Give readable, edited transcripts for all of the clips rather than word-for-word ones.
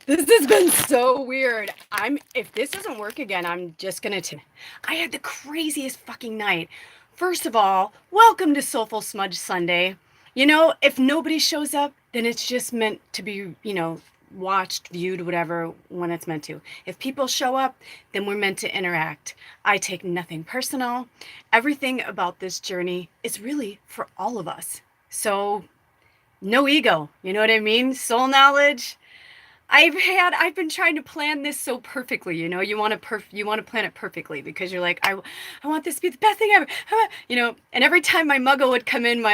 This has been so weird. If this doesn't work again, I'm just gonna I had the craziest fucking night. First of all, welcome to Soulful Smudge Sunday. You know, if nobody shows up, then it's just meant to be, watched, viewed, whatever, when it's meant to. If people show up, then we're meant to interact. I take nothing personal. Everything about this journey is really for all of us. So, no ego. You know what I mean? Soul knowledge. I've been trying to plan this so perfectly, you want to plan it perfectly because you're like, I want this to be the best thing ever, and every time my muggle would come in,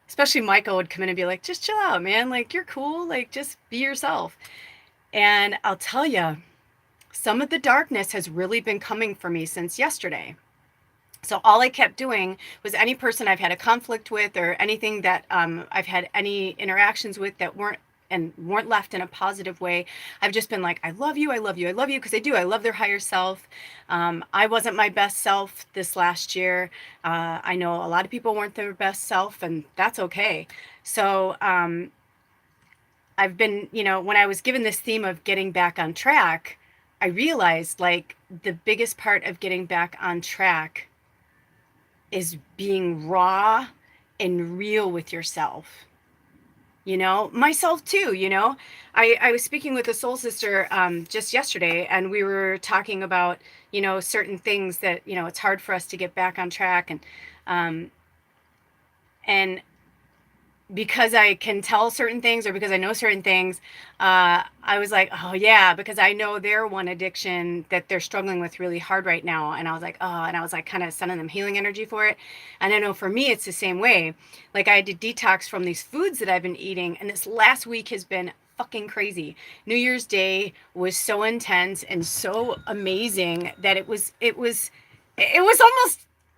especially Michael would come in and be like, just chill out, man, like, you're cool, like, just be yourself. And I'll tell you, some of the darkness has really been coming for me since yesterday. So all I kept doing was any person I've had a conflict with or anything that I've had any interactions with that weren't left in a positive way. I've just been like, I love you, I love you, I love you, because I do. I love their higher self. I wasn't my best self this last year. I know a lot of people weren't their best self, and that's okay. So I've been, when I was given this theme of getting back on track, I realized like the biggest part of getting back on track is being raw and real with yourself. Myself too. I was speaking with a soul sister just yesterday, and we were talking about certain things that it's hard for us to get back on track, um, and because I can tell certain things or because I know certain things, I was like, oh yeah, because I know their one addiction that they're struggling with really hard right now. And I was like, oh, and I was like kind of sending them healing energy for it. And I know for me, it's the same way. Like I had to detox from these foods that I've been eating. And this last week has been fucking crazy. New Year's Day was so intense and so amazing that it was almost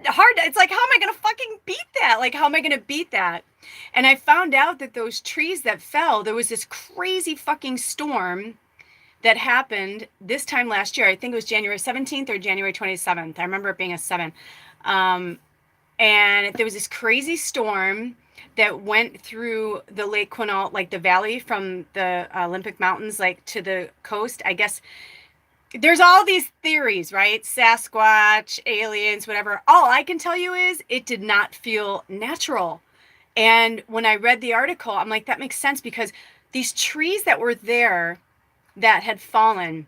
hard. It's like, how am I going to fucking beat that? Like, how am I going to beat that? And I found out that those trees that fell, there was this crazy fucking storm that happened this time last year. I think it was January 17th or January 27th. I remember it being a 7. Um, and there was this crazy storm that went through the Lake Quinault, like the valley from the Olympic Mountains, like to the coast. I guess there's all these theories, right? Sasquatch, aliens, whatever. All I can tell you is it did not feel natural. And when I read the article, I'm like, that makes sense because these trees that were there that had fallen,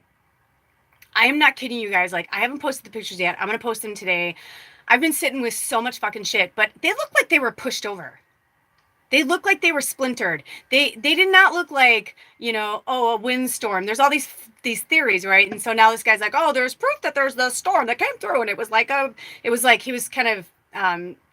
I am not kidding you guys. Like, I haven't posted the pictures yet. I'm going to post them today. I've been sitting with so much fucking shit, but they look like they were pushed over. They look like they were splintered. They did not look like, a windstorm. There's all these theories, right? And so now this guy's like, oh, there's proof that there's the storm that came through, and it was like he was kind of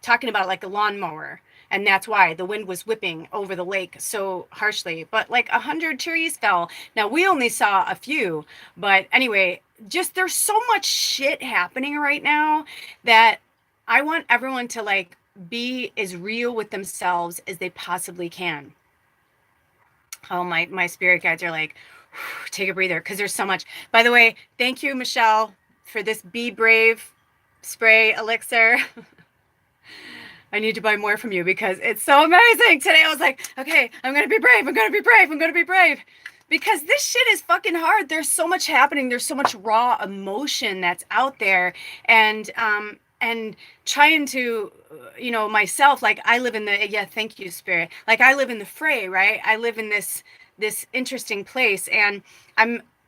talking about like a lawnmower, and that's why the wind was whipping over the lake so harshly. But like 100 trees fell. Now we only saw a few, but anyway, just there's so much shit happening right now that I want everyone to like be as real with themselves as they possibly can. Oh, my spirit guides are like, take a breather, because there's so much. By the way, thank you, Michelle, for this Be Brave spray elixir. I need to buy more from you because it's so amazing. Today I was like, okay, I'm going to be brave. I'm going to be brave. I'm going to be brave. Because this shit is fucking hard. There's so much happening. There's so much raw emotion that's out there. And trying to, myself, like I live in thank you, Spirit. Like I live in the fray, right? I live in this interesting place, and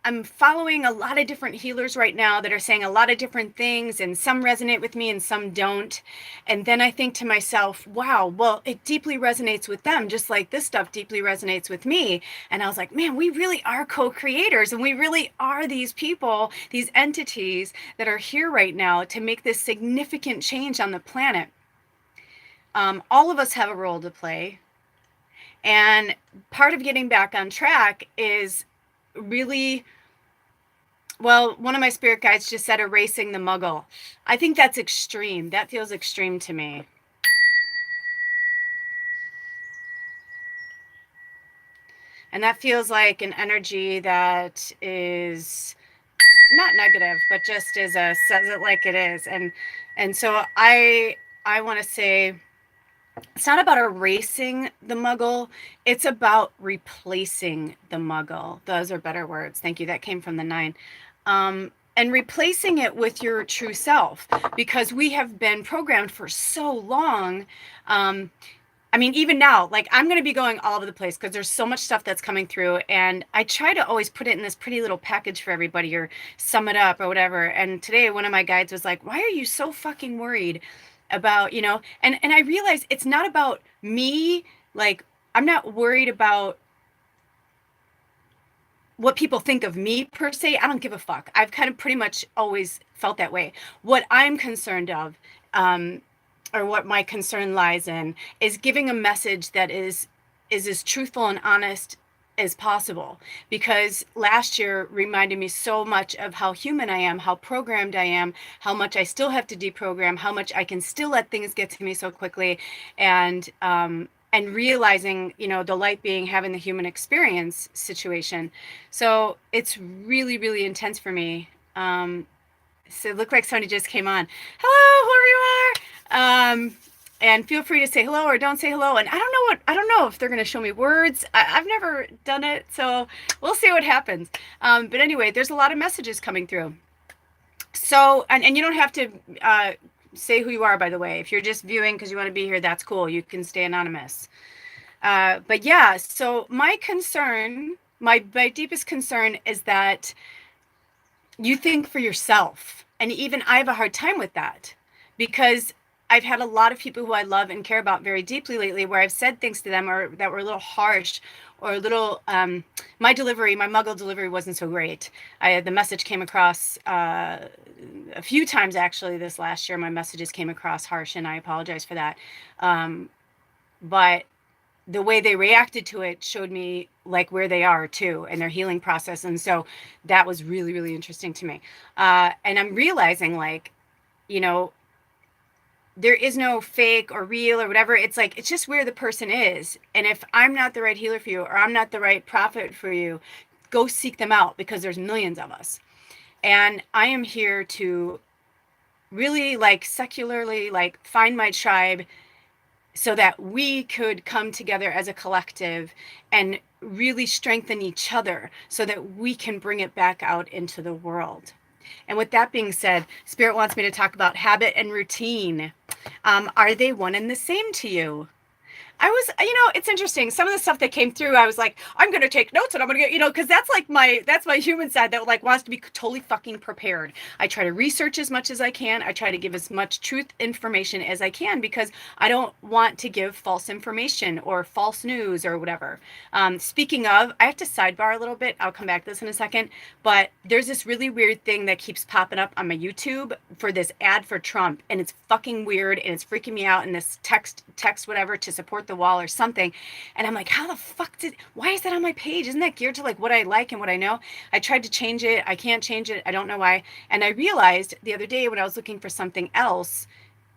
I'm following a lot of different healers right now that are saying a lot of different things, and some resonate with me and some don't. And then I think to myself, wow, well, it deeply resonates with them, just like this stuff deeply resonates with me. And I was like, man, we really are co-creators, and we really are these people, these entities that are here right now to make this significant change on the planet. All of us have a role to play. And part of getting back on track is really, well, one of my spirit guides just said erasing the muggle. I think that's extreme. That feels extreme to me. And that feels like an energy that is not negative, but just says it like it is. And so I want to say It's not about erasing the muggle. It's about replacing the muggle. Those are better words. Thank you. That came from the 9. And replacing it with your true self, because we have been programmed for so long. I mean, even now, like I'm going to be going all over the place because there's so much stuff that's coming through. And I try to always put it in this pretty little package for everybody or sum it up or whatever. And today, one of my guides was like, why are you so fucking worried about, and I realized it's not about me. Like, I'm not worried about what people think of me per se. I don't give a fuck. I've kind of pretty much always felt that way. What I'm concerned of, or what my concern lies in, is giving a message that is as truthful and honest as possible, because last year reminded me so much of how human I am, how programmed I am, how much I still have to deprogram, how much I can still let things get to me so quickly, and realizing, the light being having the human experience situation. So it's really, really intense for me. So it looked like somebody just came on. Hello, whoever you are. And feel free to say hello or don't say hello. And I don't know if they're going to show me words. I've never done it, so we'll see what happens. But anyway, there's a lot of messages coming through. So, and you don't have to say who you are, by the way. If you're just viewing because you want to be here, that's cool. You can stay anonymous. But yeah, so my concern, my deepest concern is that you think for yourself. And even I have a hard time with that, because I've had a lot of people who I love and care about very deeply lately where I've said things to them or that were a little harsh or a little, my muggle delivery wasn't so great. The message came across a few times actually this last year. My messages came across harsh, and I apologize for that. But the way they reacted to it showed me like where they are too in their healing process. And so that was really, really interesting to me. And I'm realizing, like, there is no fake or real or whatever. It's like, it's just where the person is. And if I'm not the right healer for you, or I'm not the right prophet for you, go seek them out, because there's millions of us. And I am here to really, like, secularly, like, find my tribe, so that we could come together as a collective and really strengthen each other so that we can bring it back out into the world. And with that being said, Spirit wants me to talk about habit and routine. Are they one and the same to you? I was, it's interesting. Some of the stuff that came through, I was like, I'm going to take notes and I'm going to get, because that's my human side that like wants to be totally fucking prepared. I try to research as much as I can. I try to give as much truth information as I can, because I don't want to give false information or false news or whatever. Speaking of, I have to sidebar a little bit. I'll come back to this in a second, but there's this really weird thing that keeps popping up on my YouTube for this ad for Trump, and it's fucking weird and it's freaking me out, and this text whatever to support the wall or something, and I'm like, how the fuck why is that on my page? Isn't that geared to like what I like and what I know? I tried to change it. I can't change it. I don't know why. And I realized the other day when I was looking for something else,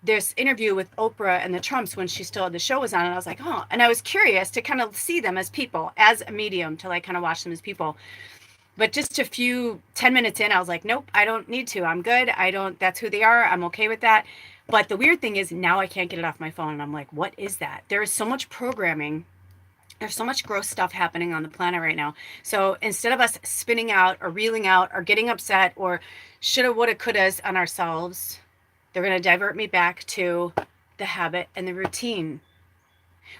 this interview with Oprah and the Trumps when she still had the show was on, and I was like, oh, and I was curious to kind of see them as people, as a medium, to like kind of watch them as people. But just 10 minutes in, I was like, nope, I don't need to. I'm good. That's who they are. I'm okay with that. But the weird thing is now I can't get it off my phone. And I'm like, what is that? There is so much programming. There's so much gross stuff happening on the planet right now. So instead of us spinning out or reeling out or getting upset or shoulda, woulda, couldas on ourselves, they're going to divert me back to the habit and the routine.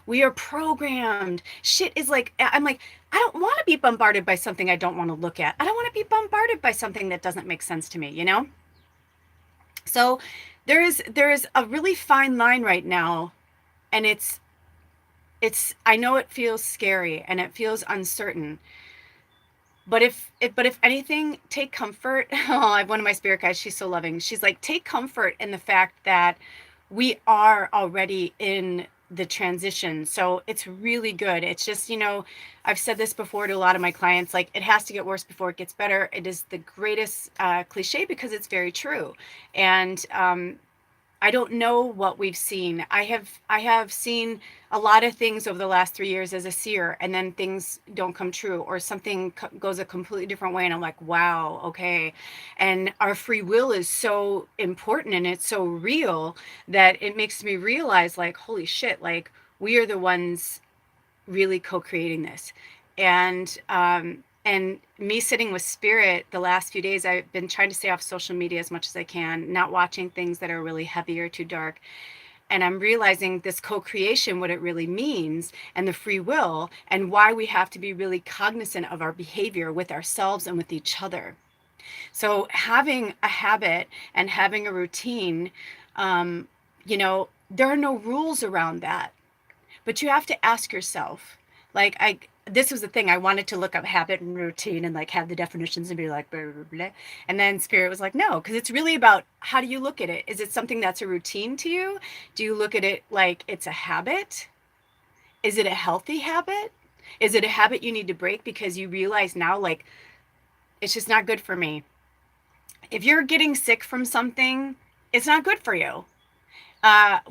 We are programmed. Shit is like, I'm like, I don't want to be bombarded by something I don't want to look at. I don't want to be bombarded by something that doesn't make sense to me, So there is a really fine line right now, and it's I know it feels scary and it feels uncertain. But if anything, take comfort. Oh, I have one of my spirit guides, she's so loving. She's like, take comfort in the fact that we are already in the transition. So it's really good. It's just, I've said this before to a lot of my clients, like, it has to get worse before it gets better. It is the greatest cliche, because it's very true. And I don't know what we've seen. I have seen a lot of things over the last 3 years as a seer, and then things don't come true, or something goes a completely different way, and I'm like, wow, okay. And our free will is so important, and it's so real that it makes me realize, like, holy shit, like we are the ones really co-creating this. And me sitting with spirit the last few days, I've been trying to stay off social media as much as I can, not watching things that are really heavy or too dark. And I'm realizing this co-creation, what it really means, and the free will, and why we have to be really cognizant of our behavior with ourselves and with each other. So having a habit and having a routine, um, there are no rules around that, but you have to ask yourself, like, this was the thing, I wanted to look up habit and routine and like have the definitions and be like blah, blah, blah. And then spirit was like, no, because it's really about, how do you look at it? Is it something that's a routine to you? Do you look at it like it's a habit? Is it a healthy habit? Is it a habit you need to break because you realize now, like, it's just not good for me? If you're getting sick from something, it's not good for you.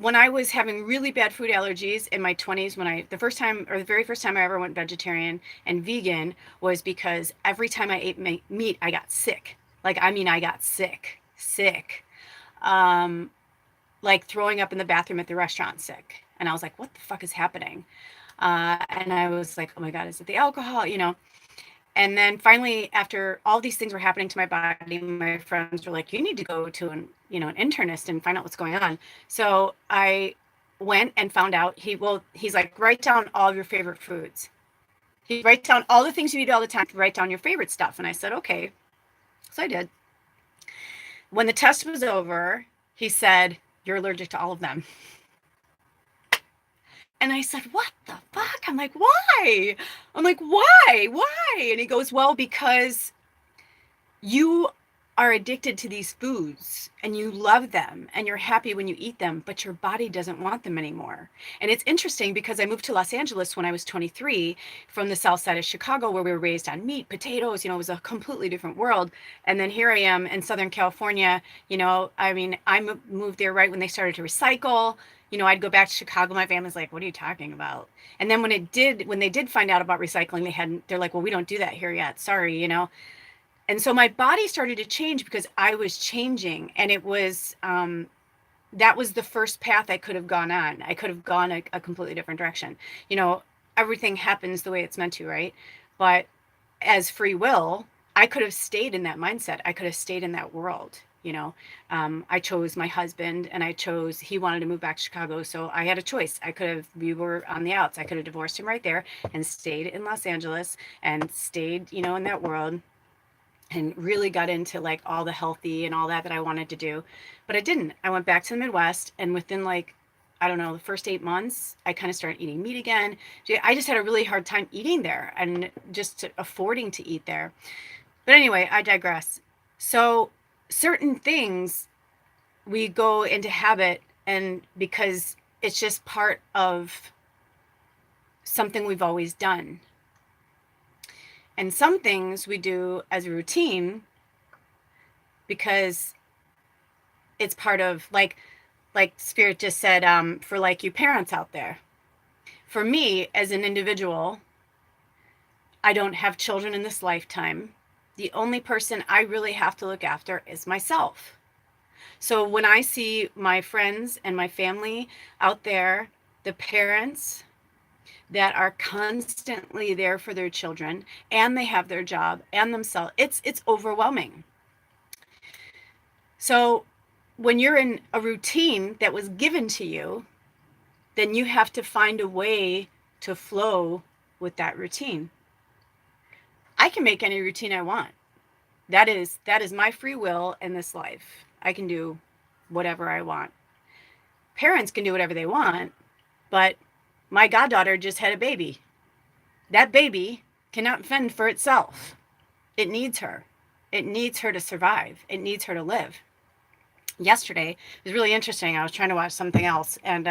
When I was having really bad food allergies in my 20s, the first time, or the very first time I ever went vegetarian and vegan, was because every time I ate meat, I got sick. Like, I mean, I got sick. Um, like throwing up in the bathroom at the restaurant sick. And I was like, what the fuck is happening? And I was like, oh my God, is it the alcohol? And then finally, after all these things were happening to my body, my friends were like, you need to go to an internist and find out what's going on. So I went and found out. He's like, write down all of your favorite foods. He write down all the things you eat all the time, write down your favorite stuff. And I said, okay. So I did. When the test was over, he said, you're allergic to all of them. And I said, what the fuck? I'm like, why? I'm like, why? Why? And he goes, well, because you are addicted to these foods and you love them and you're happy when you eat them, but your body doesn't want them anymore. And it's interesting because I moved to Los Angeles when I was 23 from the south side of Chicago, where we were raised on meat, potatoes, it was a completely different world. And then here I am in Southern California. I mean, I moved there right when they started to recycle. I'd go back to Chicago. My family's like, what are you talking about? And then when they did find out about recycling, they're like, well, we don't do that here yet. Sorry. And so my body started to change because I was changing. And it was, that was the first path I could have gone on. I could have gone a completely different direction. Everything happens the way it's meant to, right? But as free will, I could have stayed in that mindset. I could have stayed in that world. I chose my husband, and he wanted to move back to Chicago. So I had a choice. We were on the outs. I could have divorced him right there and stayed in Los Angeles and stayed, in that world, and really got into like all the healthy and all that I wanted to do. But I didn't. I went back to the Midwest, and within, like, I don't know, the first 8 months, I kind of started eating meat again. I just had a really hard time eating there and just affording to eat there. But anyway, I digress. So certain things, we go into habit, and because it's just part of something we've always done. And some things we do as a routine because it's part of, like Spirit just said, for like you parents out there. For me, as an individual, I don't have children in this lifetime. The only person I really have to look after is myself. So when I see my friends and my family out there, the parents that are constantly there for their children, and they have their job and themselves, it's overwhelming. So when you're in a routine that was given to you, then you have to find a way to flow with that routine. I can make any routine I want. That is my free will in this life. I can do whatever I want. Parents can do whatever they want, but my goddaughter just had a baby. That baby cannot fend for itself. It needs her. It needs her to survive. It needs her to live. Yesterday, it was really interesting. I was trying to watch something else, and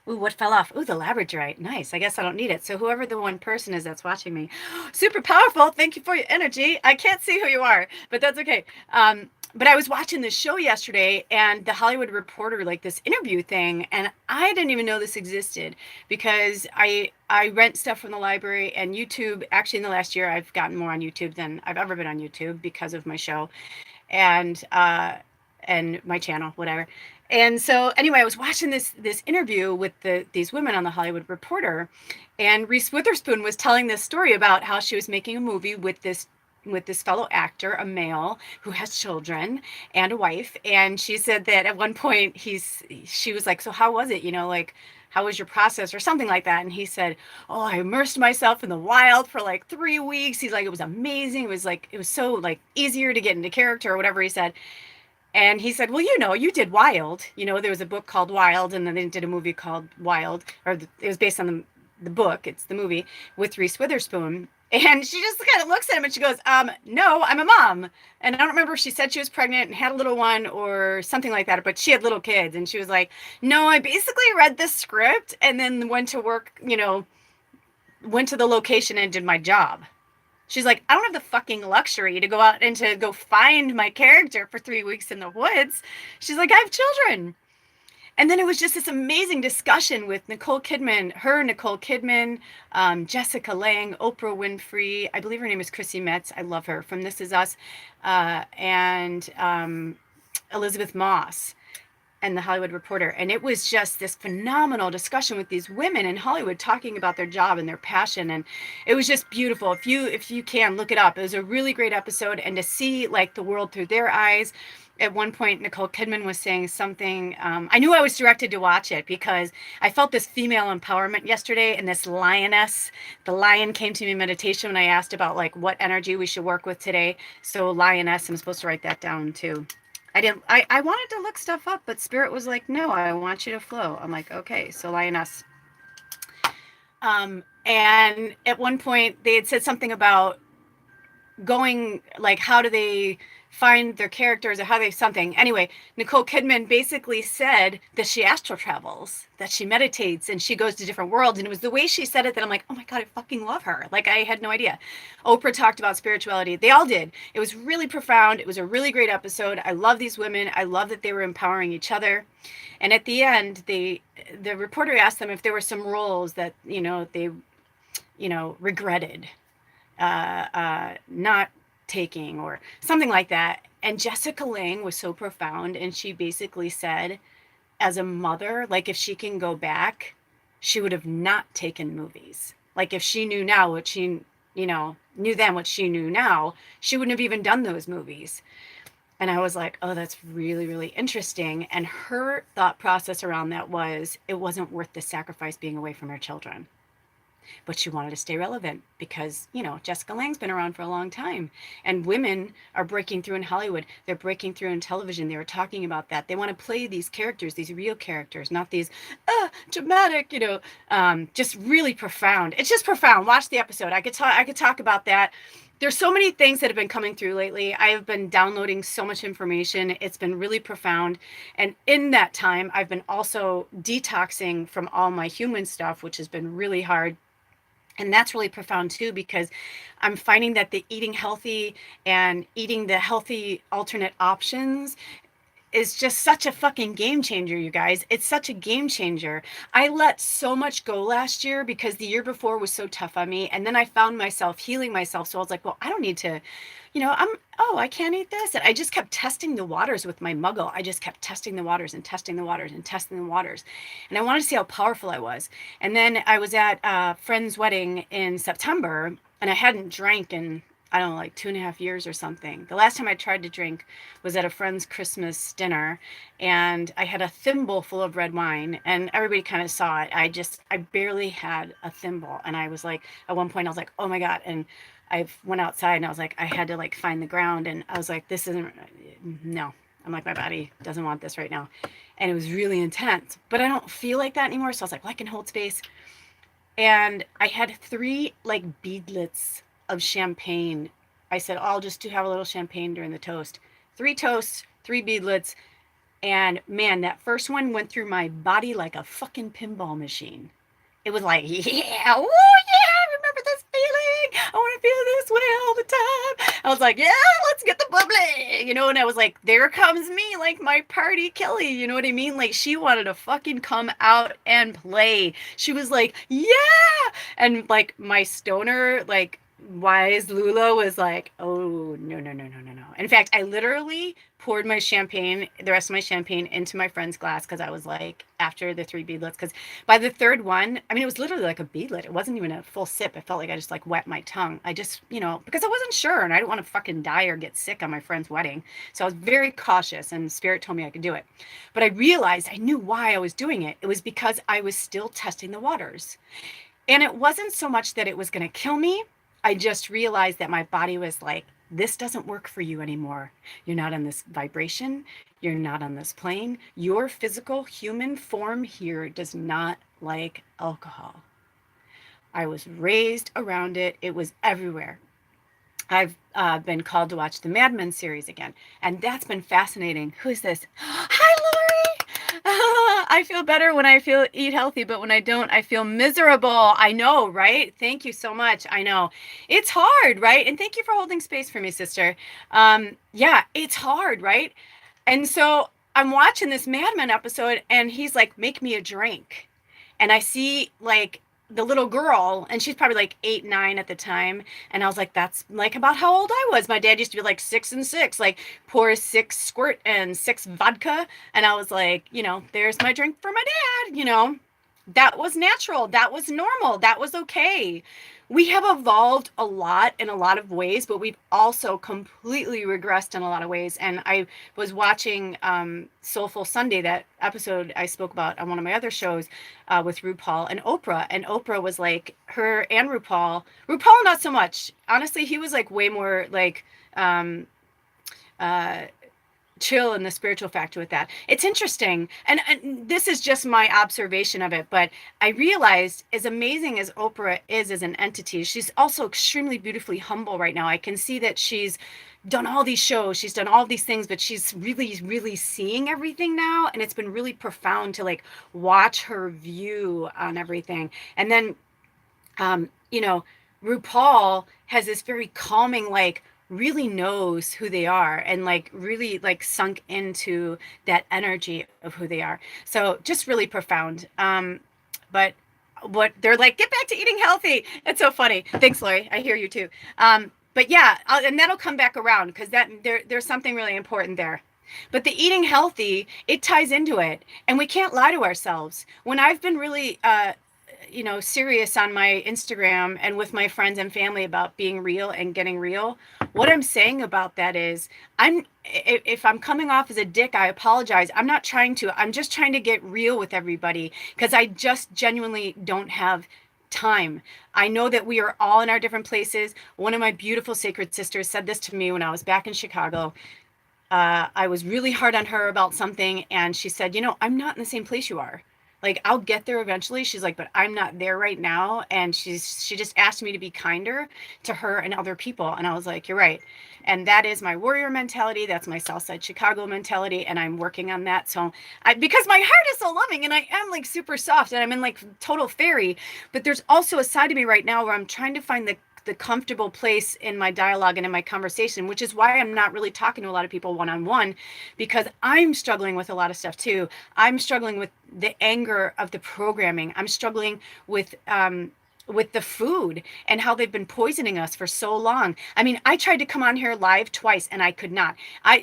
what fell off? Ooh, the labradorite. Nice. I guess I don't need it. So whoever the one person is that's watching me, super powerful. Thank you for your energy. I can't see who you are, but that's okay. but I was watching this show yesterday, and the Hollywood Reporter, like this interview thing, and I didn't even know this existed because I rent stuff from the library and YouTube. Actually, in the last year, I've gotten more on YouTube than I've ever been on YouTube because of my show and my channel, whatever. And so anyway, I was watching this interview with these women on the Hollywood Reporter, and Reese Witherspoon was telling this story about how she was making a movie with this fellow actor, a male who has children and a wife. And she said that at one point she was like, so how was it? You know, like, how was your process or something like that? And he said, oh, I immersed myself in the wild for like 3 weeks. He's like, it was amazing. It was like, it was so like easier to get into character or whatever he said. And he said, well, you know, you did Wild. You know, there was a book called Wild, and then they did a movie called Wild, or it was based on the book. It's the movie with Reese Witherspoon. And she just kind of looks at him and she goes, no, I'm a mom. And I don't remember if she said she was pregnant and had a little one or something like that, but she had little kids. And she was like, no, I basically read the script and then went to work, you know, went to the location and did my job. She's like, I don't have the fucking luxury to go out and to go find my character for 3 weeks in the woods. She's like, I have children. And then it was just this amazing discussion with Nicole Kidman, Jessica Lange, Oprah Winfrey. I believe her name is Chrissy Metz. I love her from This Is Us, and Elizabeth Moss and the Hollywood Reporter. And it was just this phenomenal discussion with these women in Hollywood talking about their job and their passion. And it was just beautiful. If you can look it up, it was a really great episode. And to see like the world through their eyes. At one point, Nicole Kidman was saying something. I knew I was directed to watch it because I felt this female empowerment yesterday, and this lioness. The lion came to me in meditation when I asked about like what energy we should work with today. So lioness, I'm supposed to write that down too. I wanted to look stuff up, but Spirit was like, no, I want you to flow. I'm like, okay, so lioness. And at one point they had said something about going, like, how do they find their characters or how they something. Anyway, Nicole Kidman basically said that she astral travels, that she meditates and she goes to different worlds. And it was the way she said it that I'm like, oh my God, I fucking love her. Like, I had no idea. Oprah talked about spirituality. They all did. It was really profound. It was a really great episode. I love these women. I love that they were empowering each other. And at the end, the reporter asked them if there were some roles that, they, regretted not taking or something like that. And Jessica Lange was so profound, and she basically said, as a mother, like, if she can go back, she would have not taken movies. Like, if she knew now what she knew then what she knew now, she wouldn't have even done those movies. And I was like, oh, that's really, really interesting. And her thought process around that was, it wasn't worth the sacrifice being away from her children. But she wanted to stay relevant because, Jessica Lange's been around for a long time, and women are breaking through in Hollywood. They're breaking through in television. They were talking about that. They want to play these characters, these real characters, not these dramatic, just really profound. It's just profound. Watch the episode. I could talk about that. There's so many things that have been coming through lately. I have been downloading so much information. It's been really profound. And in that time, I've been also detoxing from all my human stuff, which has been really hard. And that's really profound too, because I'm finding that the eating healthy and eating the healthy alternate options is just such a fucking game changer, you guys. It's such a game changer. I let so much go last year because the year before was so tough on me. And then I found myself healing myself. So I was like, well, I don't need to, I can't eat this. And I just kept testing the waters with my muggle. I just kept testing the waters and testing the waters and testing the waters. And I wanted to see how powerful I was. And then I was at a friend's wedding in September, and I hadn't drank in, I don't know, like 2.5 years or something. The last time I tried to drink was at a friend's Christmas dinner, and I had a thimble full of red wine, and everybody kind of saw it. I barely had a thimble. And I was like, at one point I was like, oh my God. And I went outside and I was like, I had to like find the ground. And I was like, no. I'm like, my body doesn't want this right now. And it was really intense, but I don't feel like that anymore. So I was like, well, I can hold space. And I had 3 like beadlets of champagne. I said, I'll just have a little champagne during the toast. 3 toasts, 3 beadlets. And man, that first one went through my body like a fucking pinball machine. It was like, yeah, oh yeah, I remember this feeling. I want to feel this way all the time. I was like, yeah, let's get the blah, blah, and I was like, there comes me, like my party Kelly, you know what I mean? Like she wanted to fucking come out and play. She was like, yeah. And like my stoner, like wise Lula was like, oh, no, no, no, no, no, no. In fact, I literally poured the rest of my champagne into my friend's glass because I was like, after the 3 beadlets, because by the third one, I mean, it was literally like a beadlet. It wasn't even a full sip. It felt like I just like wet my tongue. I just, because I wasn't sure and I didn't want to fucking die or get sick on my friend's wedding. So I was very cautious and Spirit told me I could do it. But I realized I knew why I was doing it. It was because I was still testing the waters. And it wasn't so much that it was going to kill me. I just realized that my body was like, this doesn't work for you anymore. You're not on this vibration. You're not on this plane. Your physical human form here does not like alcohol. I was raised around it. It was everywhere. I've been called to watch the Mad Men series again, and that's been fascinating. Who is this? Hi, Lori. I feel better when I eat healthy, but when I don't, I feel miserable. I know, right? Thank you so much. I know it's hard, right? And thank you for holding space for me, sister. Yeah, it's hard, right? And so I'm watching this Mad Men episode, and he's like, "Make me a drink," and I see like the little girl, and she's probably like 8, 9 at the time. And I was like, that's like about how old I was. My dad used to be like 6 and 6, like pour 6 squirt and 6 vodka. And I was like, there's my drink for my dad. That was natural. That was normal. That was okay. We have evolved a lot in a lot of ways, but we've also completely regressed in a lot of ways. And I was watching Soulful Sunday, that episode I spoke about on one of my other shows with RuPaul and Oprah. And Oprah was like, her and RuPaul not so much. Honestly, he was like way more like chill in the spiritual factor with that. It's interesting. And this is just my observation of it, but I realized as amazing as Oprah is as an entity, she's also extremely beautifully humble right now. I can see that she's done all these shows, she's done all these things, but she's really, really seeing everything now. And it's been really profound to like watch her view on everything. And then, RuPaul has this very calming, like, really knows who they are and like really like sunk into that energy of who they are. So just really profound. But what they're like, get back to eating healthy. It's so funny. Thanks, Lori. I hear you too. But yeah, and that'll come back around because there's something really important there. But the eating healthy, it ties into it. And we can't lie to ourselves. When I've been really serious on my Instagram and with my friends and family about being real and getting real, what I'm saying about that is if I'm coming off as a dick, I apologize. I'm not trying to. I'm just trying to get real with everybody because I just genuinely don't have time. I know that we are all in our different places. One of my beautiful sacred sisters said this to me when I was back in Chicago. I was really hard on her about something, and she said, I'm not in the same place you are. Like, I'll get there eventually. She's like, but I'm not there right now. And she just asked me to be kinder to her and other people. And I was like, you're right. And that is my warrior mentality. That's my Southside Chicago mentality. And I'm working on that. So because my heart is so loving and I am like super soft and I'm in like total fairy, but there's also a side of me right now where I'm trying to find the comfortable place in my dialogue and in my conversation, which is why I'm not really talking to a lot of people one-on-one, because I'm struggling with a lot of stuff too. I'm struggling with the anger of the programming. I'm struggling with the food and how they've been poisoning us for so long. I mean, I tried to come on here live twice and I could not.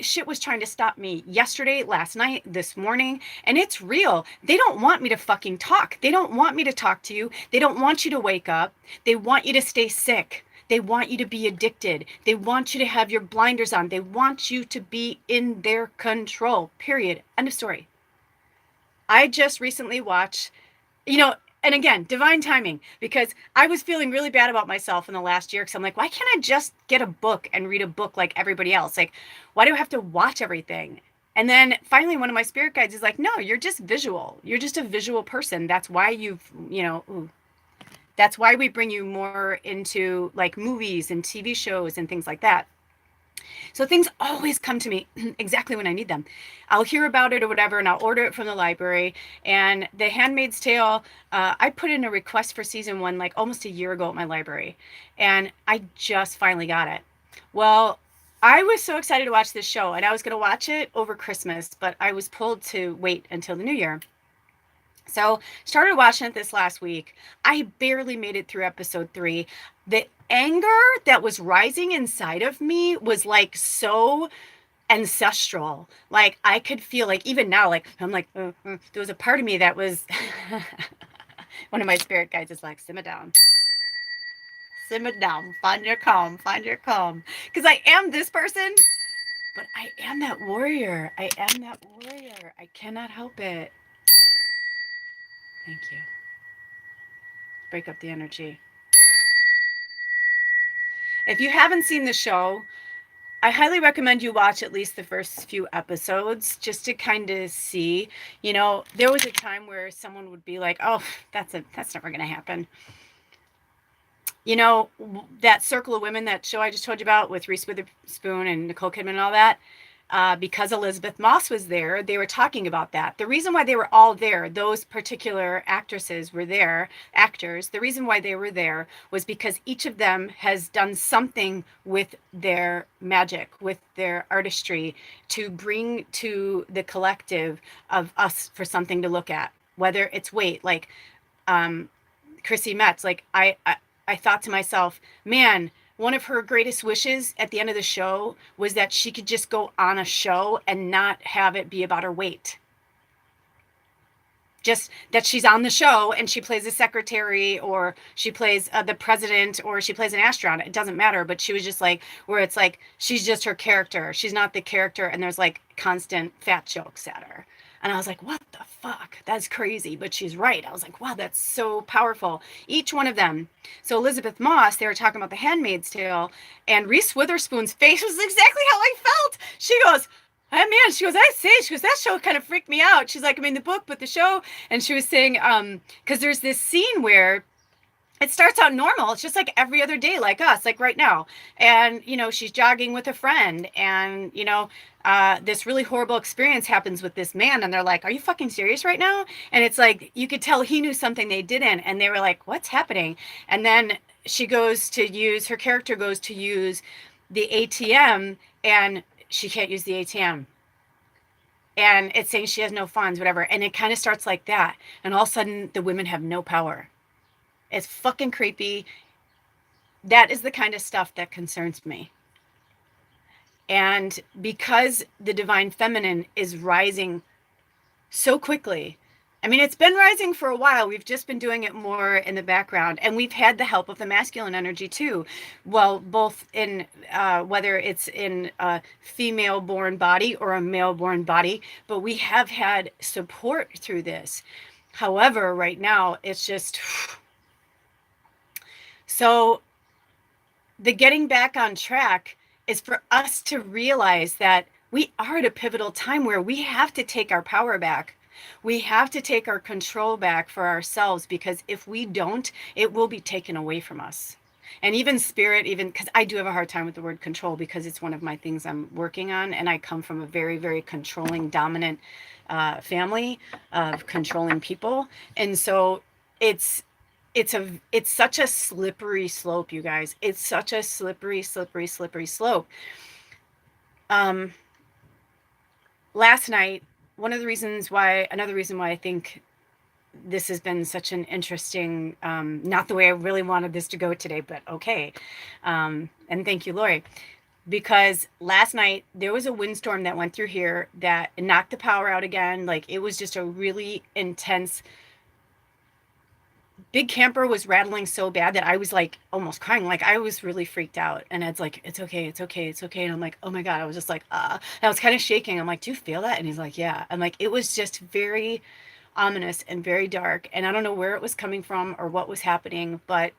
Shit was trying to stop me yesterday, last night, this morning, and it's real. They don't want me to fucking talk. They don't want me to talk to you. They don't want you to wake up. They want you to stay sick. They want you to be addicted. They want you to have your blinders on. They want you to be in their control, period. End of story. I just recently watched, and again, divine timing, because I was feeling really bad about myself in the last year because I'm like, why can't I just get a book and read a book like everybody else? Like, why do I have to watch everything? And then finally, one of my spirit guides is like, no, you're just visual. You're just a visual person. That's why that's why we bring you more into like movies and TV shows and things like that. So things always come to me exactly when I need them. I'll hear about it or whatever, and I'll order it from the library. And The Handmaid's Tale, I put in a request for season 1 like almost a year ago at my library, and I just finally got it. Well, I was so excited to watch this show, and I was going to watch it over Christmas, but I was pulled to wait until the new year. So started watching it this last week. I barely made it through episode 3. The anger that was rising inside of me was like so ancestral. Like I could feel like even now, like I'm like, there was a part of me that was one of my spirit guides is like, simmer down, find your calm. Because I am this person, but I am that warrior. I am that warrior. I cannot help it. Thank you. Break up the energy. If you haven't seen the show, I highly recommend you watch at least the first few episodes just to kind of see. You know, there was a time where someone would be like, "Oh, that's never going to happen." You know, that Circle of Women, that show I just told you about with Reese Witherspoon and Nicole Kidman and all that, because Elizabeth Moss was there, they were talking about that. The reason why they were all there, those particular actresses were there, actors, the reason why they were there was because each of them has done something with their magic, with their artistry, to bring to the collective of us for something to look at. Whether it's weight, like Chrissy Metz, like I thought to myself, man, one of her greatest wishes at the end of the show was that she could just go on a show and not have it be about her weight. Just that she's on the show and she plays a secretary, or she plays the president, or she plays an astronaut. It doesn't matter. But she was just like, where it's like, she's just her character. She's not the character. And there's like constant fat jokes at her. And I was like, what the fuck? That's crazy. But she's right. I was like, wow, that's so powerful. Each one of them. So Elizabeth Moss, they were talking about The Handmaid's Tale, and Reese Witherspoon's face was exactly how I felt. She goes, oh man, she goes, I say, she goes, that show kind of freaked me out. She's like, I mean, the book, but the show. And she was saying, because there's this scene where it starts out normal. It's just like every other day, like us, like right now. And, you know, she's jogging with a friend, and, you know, this really horrible experience happens with this man. And they're like, are you fucking serious right now? And it's like, you could tell he knew something they didn't. And they were like, what's happening? And then she goes to use, her character goes to use the ATM, and she can't use the ATM. And it's saying she has no funds, whatever. And it kind of starts like that. And all of a sudden, the women have no power. It's fucking creepy. That is the kind of stuff that concerns me. And because the divine feminine is rising so quickly, I mean, it's been rising for a while. We've just been doing it more in the background. And we've had the help of the masculine energy too. Well, both in whether it's in a female born body or a male born body, but we have had support through this. However, right now, it's just... So the getting back on track is for us to realize that we are at a pivotal time where we have to take our power back. We have to take our control back for ourselves, because if we don't, it will be taken away from us. And even spirit, even because I do have a hard time with the word control, because it's one of my things I'm working on. And I come from a very, very controlling, dominant family of controlling people. And so it's such a slippery slope, you guys. It's such a slippery slope. Last night, another reason why I think this has been such an interesting, not the way I really wanted this to go today, but okay. And thank you, Lori, because last night there was a windstorm that went through here that knocked the power out again. Like, it was just a really intense. Big camper was rattling so bad that I was like almost crying. Like, I was really freaked out. And it's like, it's okay. And I'm like, oh my God. I was just like, And I was kind of shaking. I'm like, do you feel that? And he's like, yeah. I'm like, it was just very ominous and very dark. And I don't know where it was coming from or what was happening, but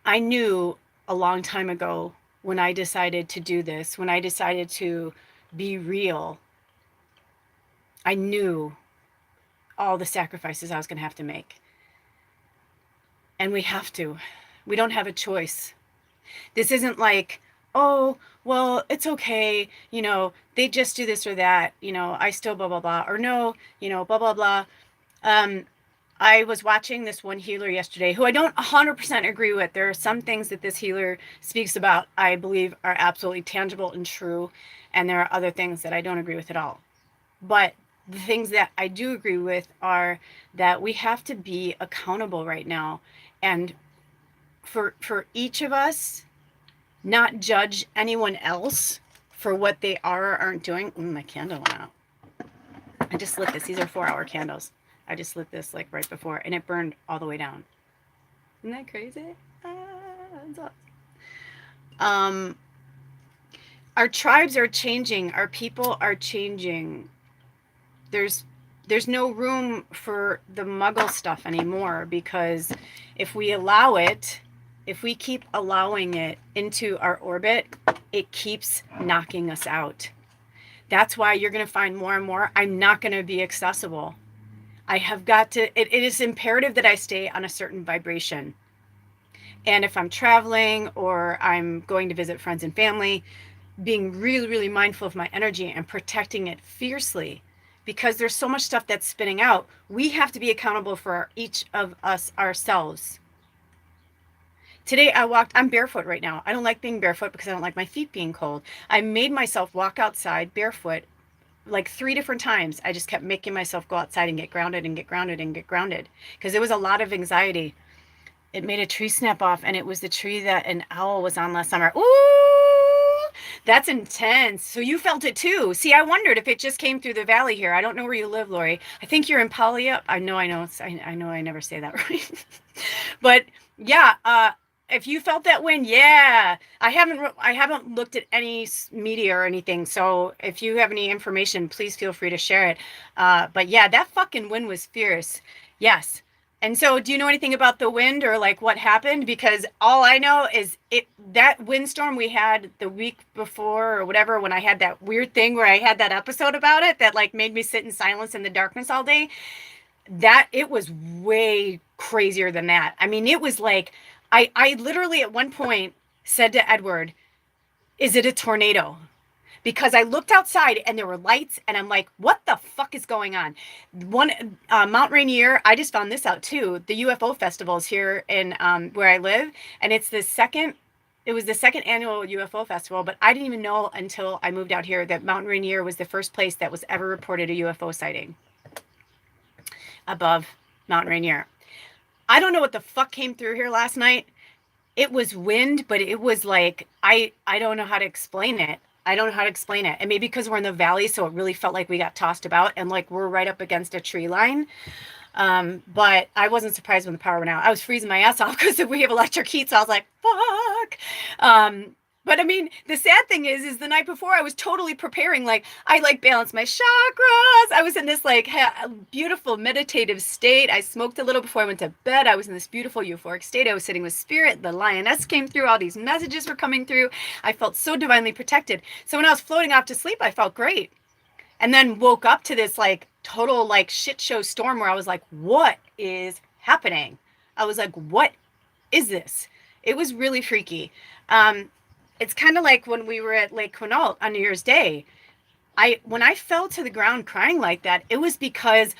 I knew a long time ago, when I decided to do this, when I decided to be real, I knew all the sacrifices I was going to have to make. And we have to. We don't have a choice. This isn't like, oh, well, it's okay, you know, they just do this or that, you know, I still blah, blah, blah, or no, you know, blah, blah, blah. I was watching this one healer yesterday who I don't 100% agree with. There are some things that this healer speaks about I believe are absolutely tangible and true, and there are other things that I don't agree with at all. But the things that I do agree with are that we have to be accountable right now, and for each of us, not judge anyone else for what they are or aren't doing. My candle went out. I just lit this. These are 4-hour candles. I just lit this like right before, and it burned all the way down. Isn't that crazy? That's awesome. Our tribes are changing. Our people are changing. There's no room for the muggle stuff anymore, because if we allow it, if we keep allowing it into our orbit, it keeps knocking us out. That's why you're going to find more and more, I'm not going to be accessible. I have got to, it is imperative that I stay on a certain vibration. And if I'm traveling or I'm going to visit friends and family, being really, really mindful of my energy and protecting it fiercely, because there's so much stuff that's spinning out. We have to be accountable for each of us ourselves. Today I'm barefoot right now. I don't like being barefoot because I don't like my feet being cold. I made myself walk outside barefoot like 3 different times. I just kept making myself go outside and get grounded and get grounded and get grounded, because there was a lot of anxiety. It made a tree snap off, and it was the tree that an owl was on last summer. Ooh, that's intense. So you felt it too. See, I wondered if it just came through the valley here. I don't know where you live, Lori. I think you're in Polia. I know. I know I never say that right. But yeah, if you felt that wind, yeah. I haven't looked at any media or anything. So if you have any information, please feel free to share it. But yeah, that fucking wind was fierce. Yes. And so do you know anything about the wind or like what happened? Because all I know is that windstorm we had the week before or whatever, when I had that weird thing where I had that episode about it that like made me sit in silence in the darkness all day, that it was way crazier than that. I mean, it was like, I literally at one point said to Edward, is it a tornado? Because I looked outside and there were lights, and I'm like, what the fuck is going on? Mount Rainier, I just found this out too. The UFO festival is here in where I live, and it was the second annual UFO festival, but I didn't even know until I moved out here that Mount Rainier was the first place that was ever reported a UFO sighting above Mount Rainier. I don't know what the fuck came through here last night. It was wind, but it was like, I don't know how to explain it. And maybe because we're in the valley, so it really felt like we got tossed about, and like we're right up against a tree line. But I wasn't surprised when the power went out. I was freezing my ass off because we have electric heat, so I was like, fuck. But I mean, the sad thing is the night before I was totally preparing. Like I like balanced my chakras. I was in this like beautiful meditative state. I smoked a little before I went to bed. I was in this beautiful euphoric state. I was sitting with spirit. The lioness came through. All these messages were coming through. I felt so divinely protected. So when I was floating off to sleep, I felt great. And then woke up to this like total like shit show storm where I was like, what is happening? I was like, what is this? It was really freaky. It's kind of like when we were at Lake Quinault on New Year's Day. When I fell to the ground crying like that, it was because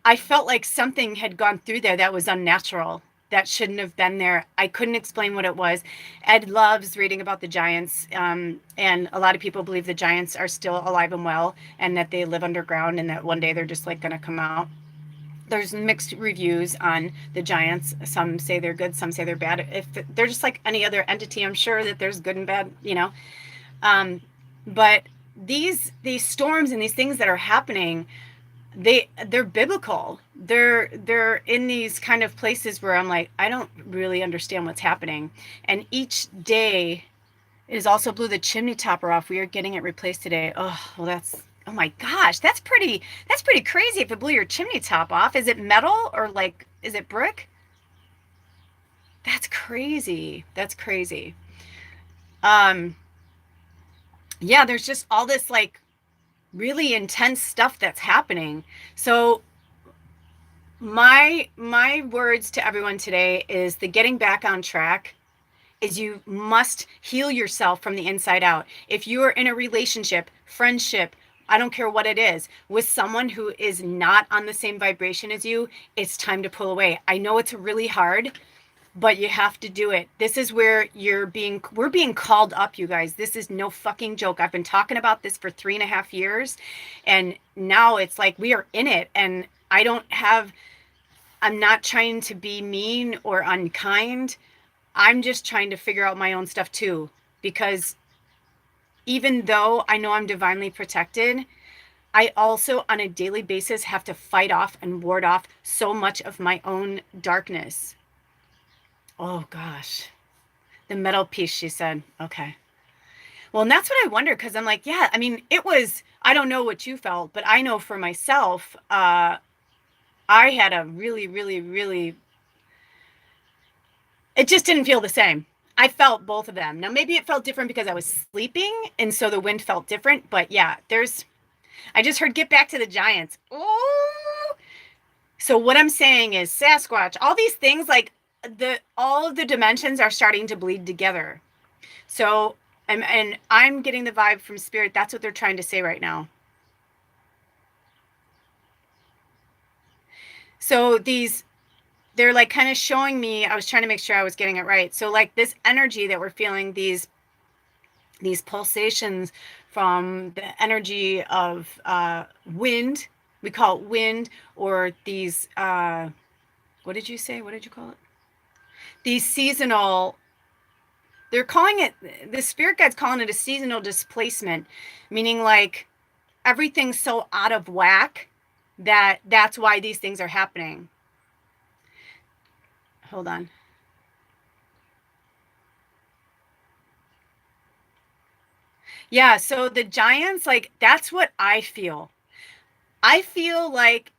I felt like something had gone through there that was unnatural, that shouldn't have been there. I couldn't explain what it was. Ed loves reading about the giants, and a lot of people believe the giants are still alive and well, and that they live underground, and that one day they're just like going to come out. There's mixed reviews on the giants. Some say they're good, some say they're bad. If they're just like any other entity, I'm sure that there's good and bad, you know. But these storms and these things that are happening, they're biblical. They're in these kind of places where I'm like, I don't really understand what's happening. And each day is also blew the chimney topper off. We are getting it replaced today. Oh, well, oh my gosh, that's pretty crazy if it blew your chimney top off. Is it metal or like, is it brick? That's crazy. Yeah, there's just all this like really intense stuff that's happening. So my words to everyone today is the getting back on track is you must heal yourself from the inside out. If you are in a relationship, friendship, I don't care what it is. With someone who is not on the same vibration as you, it's time to pull away. I know it's really hard, but you have to do it. This is where we're being called up, you guys. This is no fucking joke. I've been talking about this for 3.5 years, and now it's like we are in it. And I'm not trying to be mean or unkind. I'm just trying to figure out my own stuff too, because even though I know I'm divinely protected, I also on a daily basis have to fight off and ward off so much of my own darkness. Oh gosh. The metal piece, she said. Okay. Well, and that's what I wonder, because I'm like, yeah, I mean, I don't know what you felt, but I know for myself, I had a really, really, really, it just didn't feel the same. I felt both of them. Now, maybe it felt different because I was sleeping, and so the wind felt different, but yeah, I just heard get back to the giants. Oh, so what I'm saying is Sasquatch, all these things, like all of the dimensions are starting to bleed together. So, and I'm getting the vibe from spirit. That's what they're trying to say right now. So they're like kind of showing me, I was trying to make sure I was getting it right. So like this energy that we're feeling, these pulsations from the energy of wind, we call it wind, or these, what did you say? What did you call it? These seasonal, they're calling it, the spirit guide's calling it a seasonal displacement, meaning like everything's so out of whack that's why these things are happening. Hold on. Yeah, so the giants, like, that's what I feel. I feel like,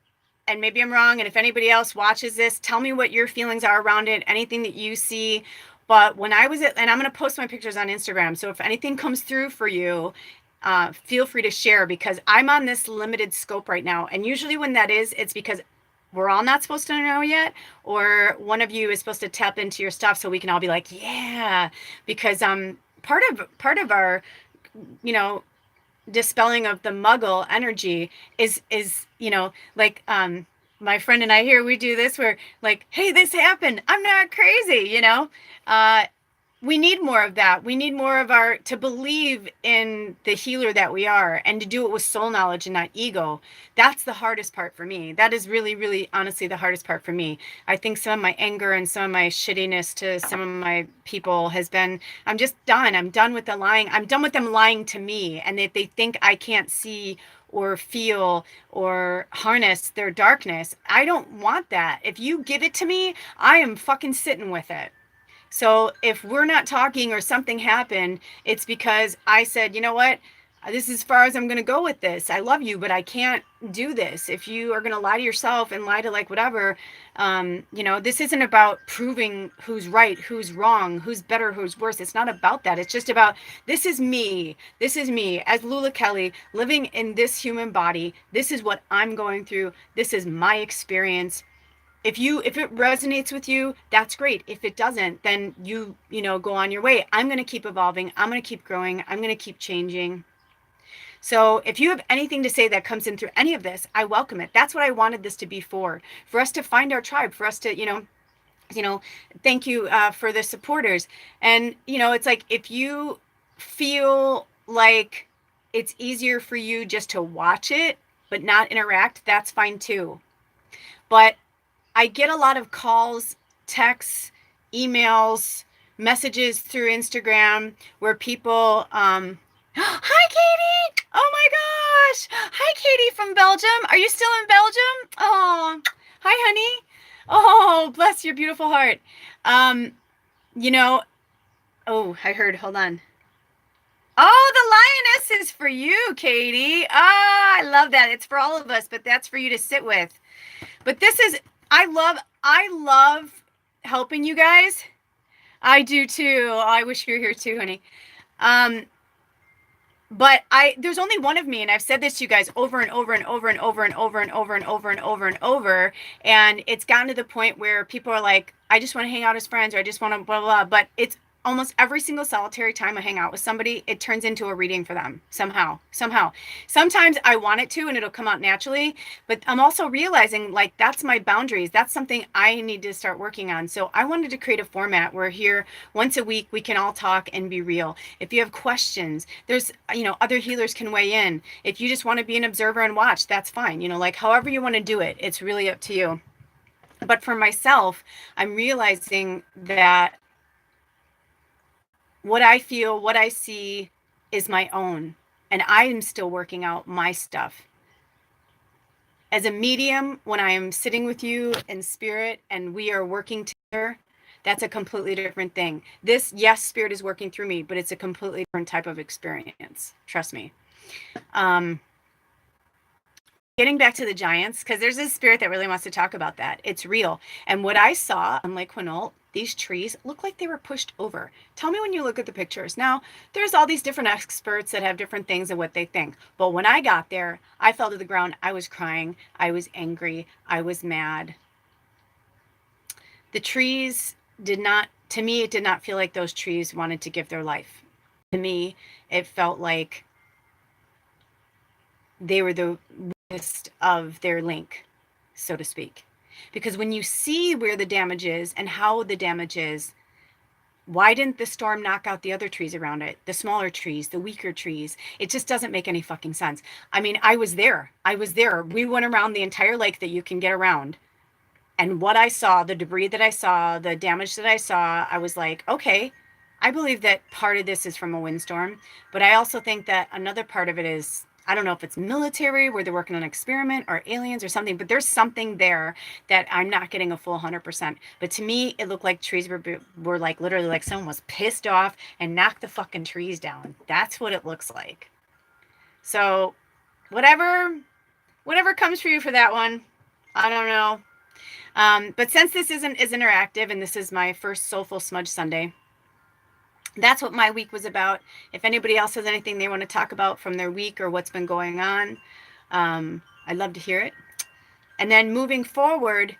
and maybe I'm wrong, and if anybody else watches this, tell me what your feelings are around it, anything that you see. But when I was and I'm going to post my pictures on Instagram, so if anything comes through for you, feel free to share, because I'm on this limited scope right now. And usually when that is, it's because we're all not supposed to know yet, or one of you is supposed to tap into your stuff so we can all be like, yeah, because part of our, you know, dispelling of the muggle energy is like my friend and I here, we do this where like, hey, this happened, I'm not crazy, we need more of that. We need more of to believe in the healer that we are, and to do it with soul knowledge and not ego. That's the hardest part for me. That is really, really, honestly, the hardest part for me. I think some of my anger and some of my shittiness to some of my people has been, I'm just done. I'm done with the lying. I'm done with them lying to me, and that they think I can't see or feel or harness their darkness. I don't want that. If you give it to me, I am fucking sitting with it. So if we're not talking or something happened, it's because I said, you know what, this is as far as I'm going to go with this. I love you, but I can't do this. If you are going to lie to yourself and lie to like whatever, this isn't about proving who's right, who's wrong, who's better, who's worse. It's not about that. It's just about, this is me. This is me as Lula Kelly living in this human body. This is what I'm going through. This is my experience. If it resonates with you, that's great. If it doesn't, then you go on your way. I'm going to keep evolving. I'm going to keep growing. I'm going to keep changing. So if you have anything to say that comes in through any of this, I welcome it. That's what I wanted this to be for us to find our tribe, for us to, thank you for the supporters. And, it's like, if you feel like it's easier for you just to watch it, but not interact, that's fine too. But I get a lot of calls, texts, emails, messages through Instagram where people, hi, Katie. Oh my gosh. Hi, Katie from Belgium. Are you still in Belgium? Oh, hi, honey. Oh, bless your beautiful heart. Oh, I heard, hold on. Oh, the lioness is for you, Katie. Ah, I love that. It's for all of us, but that's for you to sit with. But I love helping you guys. I do too. I wish you were here too, honey. But there's only one of me, and I've said this to you guys over and over and over and over and over and over and over and over and over. And it's gotten to the point where people are like, I just want to hang out as friends, or I just want to blah, blah, blah. But almost every single solitary time I hang out with somebody, it turns into a reading for them somehow. Sometimes I want it to and it'll come out naturally, but I'm also realizing like that's my boundaries. That's something I need to start working on. So I wanted to create a format where here once a week we can all talk and be real. If you have questions, there's, other healers can weigh in. If you just want to be an observer and watch, that's fine. Like however you want to do it, it's really up to you. But for myself, I'm realizing that what I feel, what I see is my own. And I am still working out my stuff. As a medium, when I am sitting with you in spirit and we are working together, that's a completely different thing. This, yes, spirit is working through me, but it's a completely different type of experience. Trust me. Getting back to the giants, because there's this spirit that really wants to talk about that. It's real. And what I saw on Lake Quinault, these trees look like they were pushed over. Tell me when you look at the pictures. Now, there's all these different experts that have different things of what they think. But when I got there, I fell to the ground. I was crying. I was angry. I was mad. The trees did not, to me, it did not feel like those trees wanted to give their life. To me, it felt like they were the weakest of their link, so to speak. Because when you see where the damage is and how the damage is, why didn't the storm knock out the other trees around it? The smaller trees, the weaker trees. It just doesn't make any fucking sense. I mean, I was there. We went around the entire lake that you can get around. And what I saw, the debris that I saw, the damage that I saw, I was like, okay, I believe that part of this is from a windstorm. But I also think that another part of it is, I don't know if it's military where they're working on an experiment or aliens or something, but there's something there that I'm not getting a full 100%. But to me, it looked like trees were like literally like someone was pissed off and knocked the fucking trees down. That's what it looks like. So whatever comes for you for that one, I don't know. But since this is interactive and this is my first Soulful Smudge Sunday, that's what my week was about. If anybody else has anything they want to talk about from their week or what's been going on, I'd love to hear it. And then moving forward,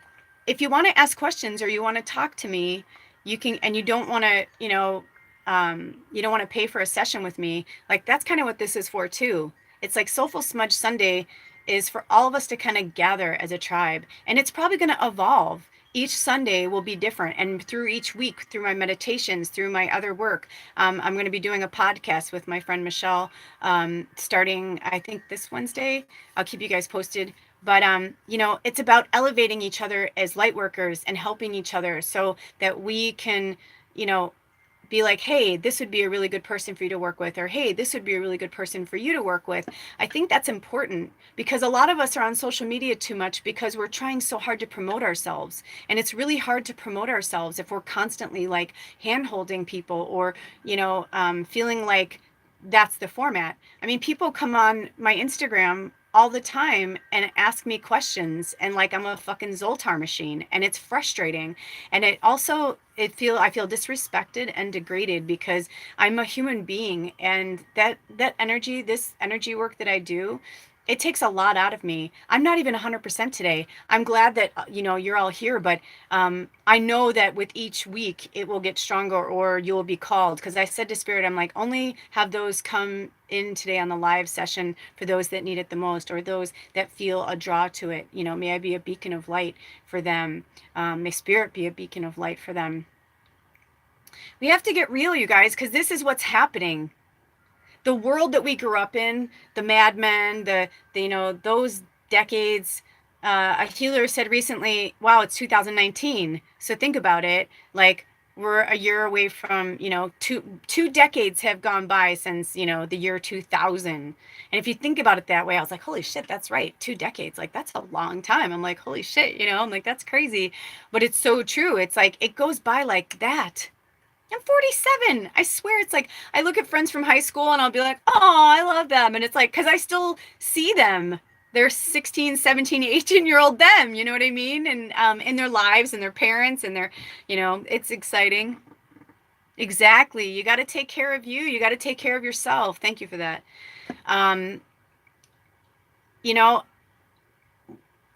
if you want to ask questions or you want to talk to me, you can, and you don't want to, you don't want to pay for a session with me. Like that's kind of what this is for too. It's like Soulful Smudge Sunday is for all of us to kind of gather as a tribe. And it's probably going to evolve. Each Sunday will be different. And through each week, through my meditations, through my other work, I'm going to be doing a podcast with my friend Michelle starting, I think, this Wednesday. I'll keep you guys posted. But, it's about elevating each other as light workers and helping each other so that we can, be like, hey, this would be a really good person for you to work with, or hey, this would be a really good person for you to work with. I think that's important because a lot of us are on social media too much because we're trying so hard to promote ourselves. And it's really hard to promote ourselves if we're constantly like hand holding people or, feeling like that's the format. I mean, people come on my Instagram all the time and ask me questions and like I'm a fucking Zoltar machine, and it's frustrating. And it also, I feel disrespected and degraded because I'm a human being, and that energy, this energy work that I do, it takes a lot out of me. I'm not even 100% today. I'm glad that, you're all here, but I know that with each week it will get stronger or you will be called. Because I said to Spirit, I'm like, only have those come in today on the live session for those that need it the most or those that feel a draw to it. May I be a beacon of light for them. May Spirit be a beacon of light for them. We have to get real, you guys, because this is what's happening. The world that we grew up in, the Mad Men, the those decades. A healer said recently, wow, it's 2019. So think about it. Like we're a year away from, two decades have gone by since, the year 2000. And if you think about it that way, I was like, holy shit, that's right. 2 decades. Like that's a long time. I'm like, holy shit, I'm like, that's crazy. But it's so true. It's like, it goes by like that. I'm 47. I swear, it's like I look at friends from high school and I'll be like, oh, I love them. And it's like, because I still see them. They're 16, 17, 18-year-old them. You know what I mean? And in their lives and their parents and their, it's exciting. Exactly. You got to take care of you. You got to take care of yourself. Thank you for that.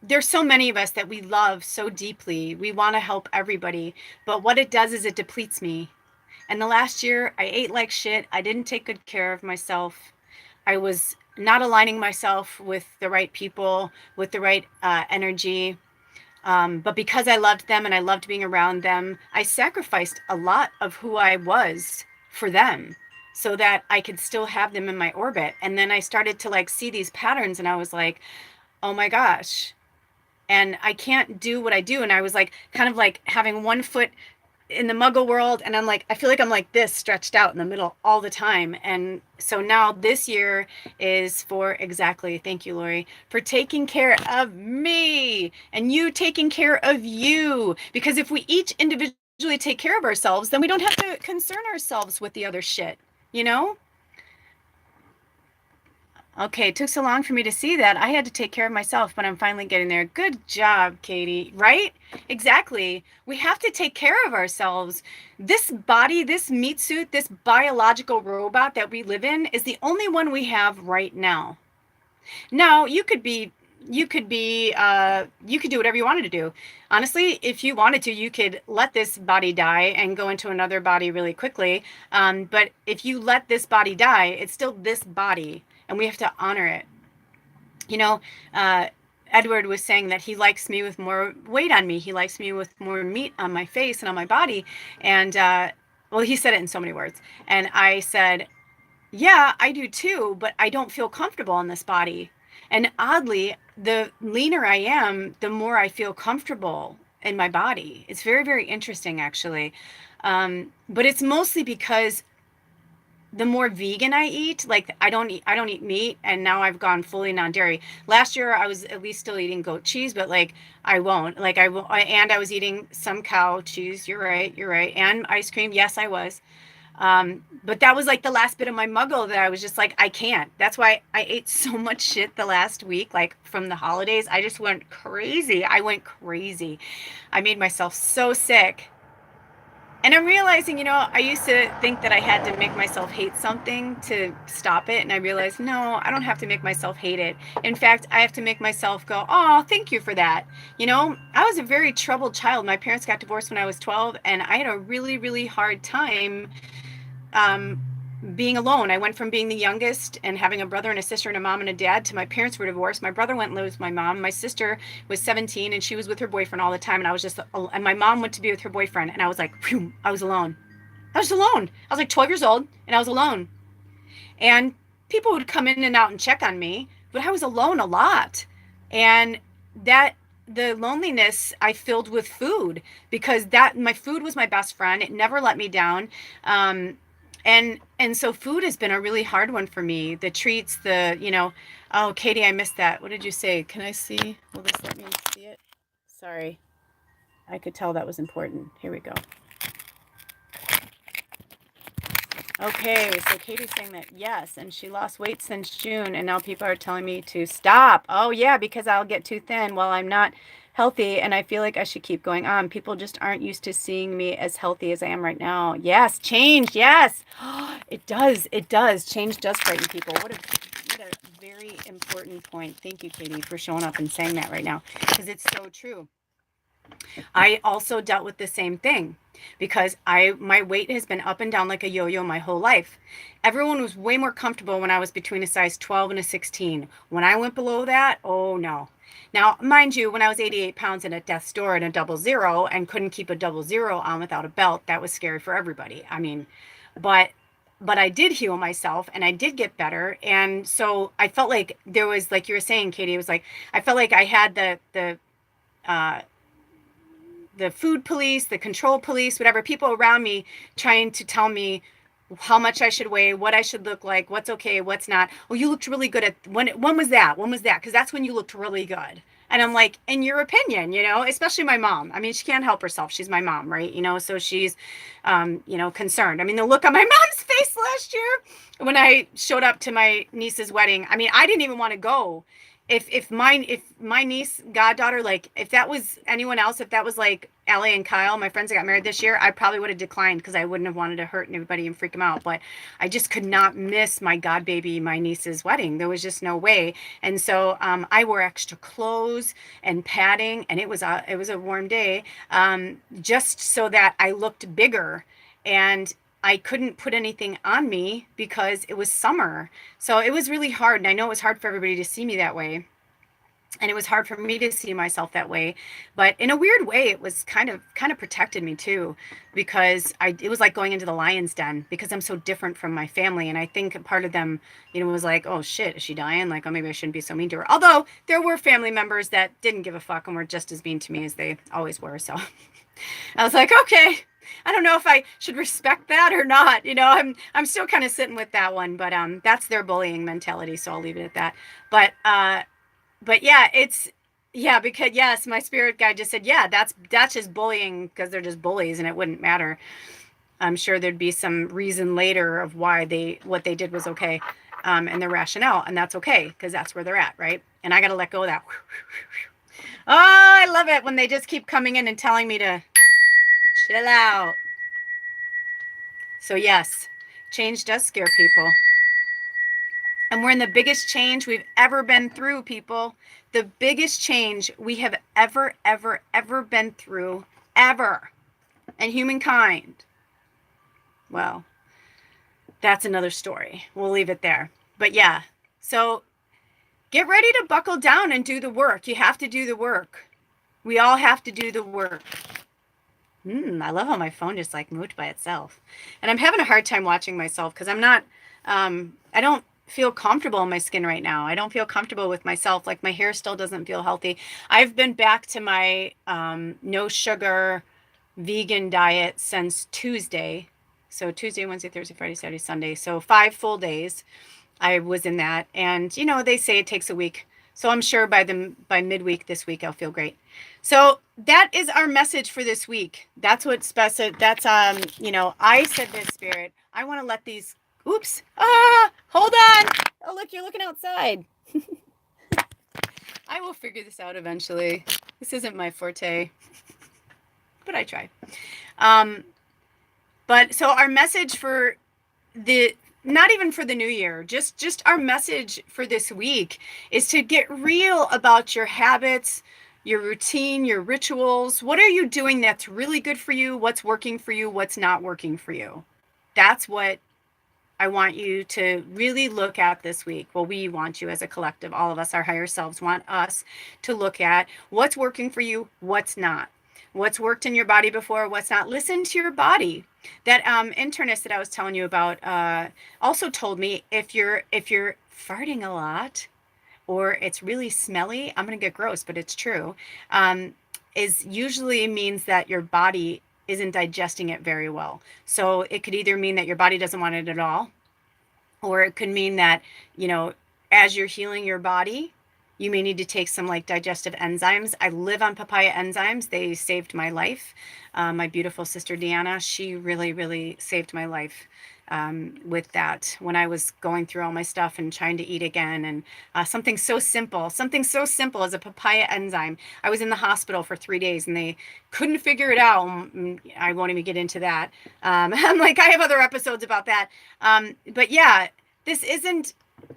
There's so many of us that we love so deeply. We want to help everybody. But what it does is it depletes me. And the last year, I ate like shit. I didn't take good care of myself. I was not aligning myself with the right people, with the right energy. But because I loved them and I loved being around them, I sacrificed a lot of who I was for them so that I could still have them in my orbit. And then I started to like see these patterns and I was like, oh my gosh. And I can't do what I do. And I was like, kind of like having one foot in the muggle world. And I'm like, I feel like I'm like this stretched out in the middle all the time. And so now this year is for exactly, thank you, Lori, for taking care of me and you taking care of you. Because if we each individually take care of ourselves, then we don't have to concern ourselves with the other shit, you know? Okay, it took so long for me to see that. I had to take care of myself, but I'm finally getting there. Good job, Katie. Right? Exactly. We have to take care of ourselves. This body, this meat suit, this biological robot that we live in is the only one we have right now. Now, you could do whatever you wanted to do. Honestly, if you wanted to, you could let this body die and go into another body really quickly. But if you let this body die, it's still this body, and we have to honor it. You know, Edward was saying that he likes me with more weight on me. He likes me with more meat on my face and on my body. And, well, he said it in so many words. And I said, yeah, I do too, but I don't feel comfortable in this body. And oddly, the leaner I am, the more I feel comfortable in my body. It's very, very interesting, actually. But it's mostly because the more vegan I eat, like I don't eat meat, and now I've gone fully non-dairy. Last year I was at least still eating goat cheese, but like I won't. Like I will, and I was eating some cow cheese. You're right, and ice cream. Yes, I was. But that was like the last bit of my muggle that I was just like, I can't. That's why I ate so much shit the last week, like from the holidays. I just went crazy. I went crazy. I made myself so sick. And I'm realizing, I used to think that I had to make myself hate something to stop it. And I realized, no, I don't have to make myself hate it. In fact, I have to make myself go, oh, thank you for that. I was a very troubled child. My parents got divorced when I was 12, and I had a really, really hard time um, being alone. I went from being the youngest and having a brother and a sister and a mom and a dad to my parents were divorced. My brother went and lived with my mom. My sister was 17 and she was with her boyfriend all the time. And I was just, and my mom went to be with her boyfriend. And I was like, phew, I was alone. I was alone. I was like 12 years old and I was alone. And people would come in and out and check on me, but I was alone a lot. And that, the loneliness I filled with food because that my food was my best friend. It never let me down. And so food has been a really hard one for me. The treats, oh, Katie, I missed that. What did you say? Can I see? Will this let me see it? Sorry. I could tell that was important. Here we go. Okay, so Katie's saying that yes, and she lost weight since June, and now people are telling me to stop. Oh, yeah, because I'll get too thin while I'm not healthy, and I feel like I should keep going on. People just aren't used to seeing me as healthy as I am right now. Yes, change, yes. It does, it does. Change does frighten people. What a very important point. Thank you, Katie, for showing up and saying that right now, because it's so true. I also dealt with the same thing because my weight has been up and down like a yo-yo my whole life. Everyone was way more comfortable when I was between a size 12 and a 16. When I went below that, oh no. Now, mind you, when I was 88 pounds in at death's door and a double zero and couldn't keep a double zero on without a belt, that was scary for everybody. I mean, but I did heal myself and I did get better. And so I felt like there was, like you were saying, Katie, it was like, I felt like I had uh, the food police, the control police, whatever, people around me trying to tell me how much I should weigh, what I should look like, what's okay, what's not. Oh, you looked really good at when was that? When was that? Because that's when you looked really good. And I'm like, in your opinion, especially my mom. I mean, she can't help herself. She's my mom, right? So she's, concerned. I mean, the look on my mom's face last year when I showed up to my niece's wedding. I mean, I didn't even want to go. If my niece goddaughter, like if that was anyone else, if that was like Allie and Kyle, my friends that got married this year, I probably would have declined because I wouldn't have wanted to hurt anybody and freak them out. But I just could not miss my god baby, my niece's wedding. There was just no way. And so I wore extra clothes and padding, and it was a warm day, just so that I looked bigger. And I couldn't put anything on me because it was summer. So it was really hard. And I know it was hard for everybody to see me that way. And it was hard for me to see myself that way, but in a weird way it was kind of protected me too, because it was like going into the lion's den, because I'm so different from my family. And I think part of them, was like, oh shit, is she dying? Like, oh, maybe I shouldn't be so mean to her. Although there were family members that didn't give a fuck and were just as mean to me as they always were. So I was like, okay, I don't know if I should respect that or not. I'm still kind of sitting with that one, but that's their bullying mentality, so I'll leave it at that. But yeah, because yes, my spirit guide just said, yeah, that's just bullying, because they're just bullies and it wouldn't matter. I'm sure there'd be some reason later of why what they did was okay, and their rationale, and that's okay, because that's where they're at, right? And I got to let go of that. Oh, I love it when they just keep coming in and telling me to chill out. So yes, change does scare people. And we're in the biggest change we've ever been through, people. The biggest change we have ever, ever, ever been through, ever. And humankind. Well, that's another story. We'll leave it there. But yeah, so get ready to buckle down and do the work. You have to do the work. We all have to do the work. I love how my phone just like moved by itself. And I'm having a hard time watching myself because I'm not, I don't feel comfortable in my skin right now. I don't feel comfortable with myself. Like my hair still doesn't feel healthy. I've been back to my no sugar vegan diet since Tuesday. So Tuesday, Wednesday, Thursday, Friday, Saturday, Sunday. So 5 full days I was in that. And, they say it takes a week. So I'm sure by midweek this week, I'll feel great. So that is our message for this week. That's what I said this, Spirit. I want to let these, oops. Hold on. Oh, look, you're looking outside. I will figure this out eventually. This isn't my forte, but I try. But so our message for not even for the new year, just our message for this week is to get real about your habits, your routine, your rituals. What are you doing that's really good for you? What's working for you? What's not working for you? That's what I want you to really look at this week. Well, we want you as a collective, all of us, our higher selves want us to look at what's working for you, what's not. What's worked in your body before, what's not. Listen to your body. That internist that I was telling you about also told me if you're farting a lot or it's really smelly, I'm going to get gross, but it's true, is usually means that your body isn't digesting it very well. So it could either mean that your body doesn't want it at all, or it could mean that, as you're healing your body, you may need to take some like digestive enzymes. I live on papaya enzymes. They saved my life. My beautiful sister, Deanna, she really, really saved my life with that when I was going through all my stuff and trying to eat again. And something so simple as a papaya enzyme. I was in the hospital for 3 days and they couldn't figure it out. I won't even get into that. I'm like, I have other episodes about that. But yeah,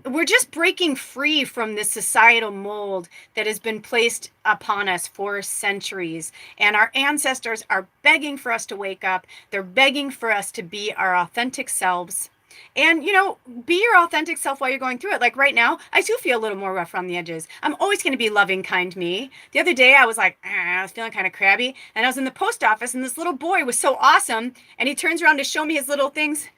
we're just breaking free from this societal mold that has been placed upon us for centuries. And our ancestors are begging for us to wake up. They're begging for us to be our authentic selves. And, be your authentic self while you're going through it. Like right now, I do feel a little more rough around the edges. I'm always going to be loving, kind me. The other day, I was like, I was feeling kind of crabby. And I was in the post office and this little boy was so awesome. And he turns around to show me his little things.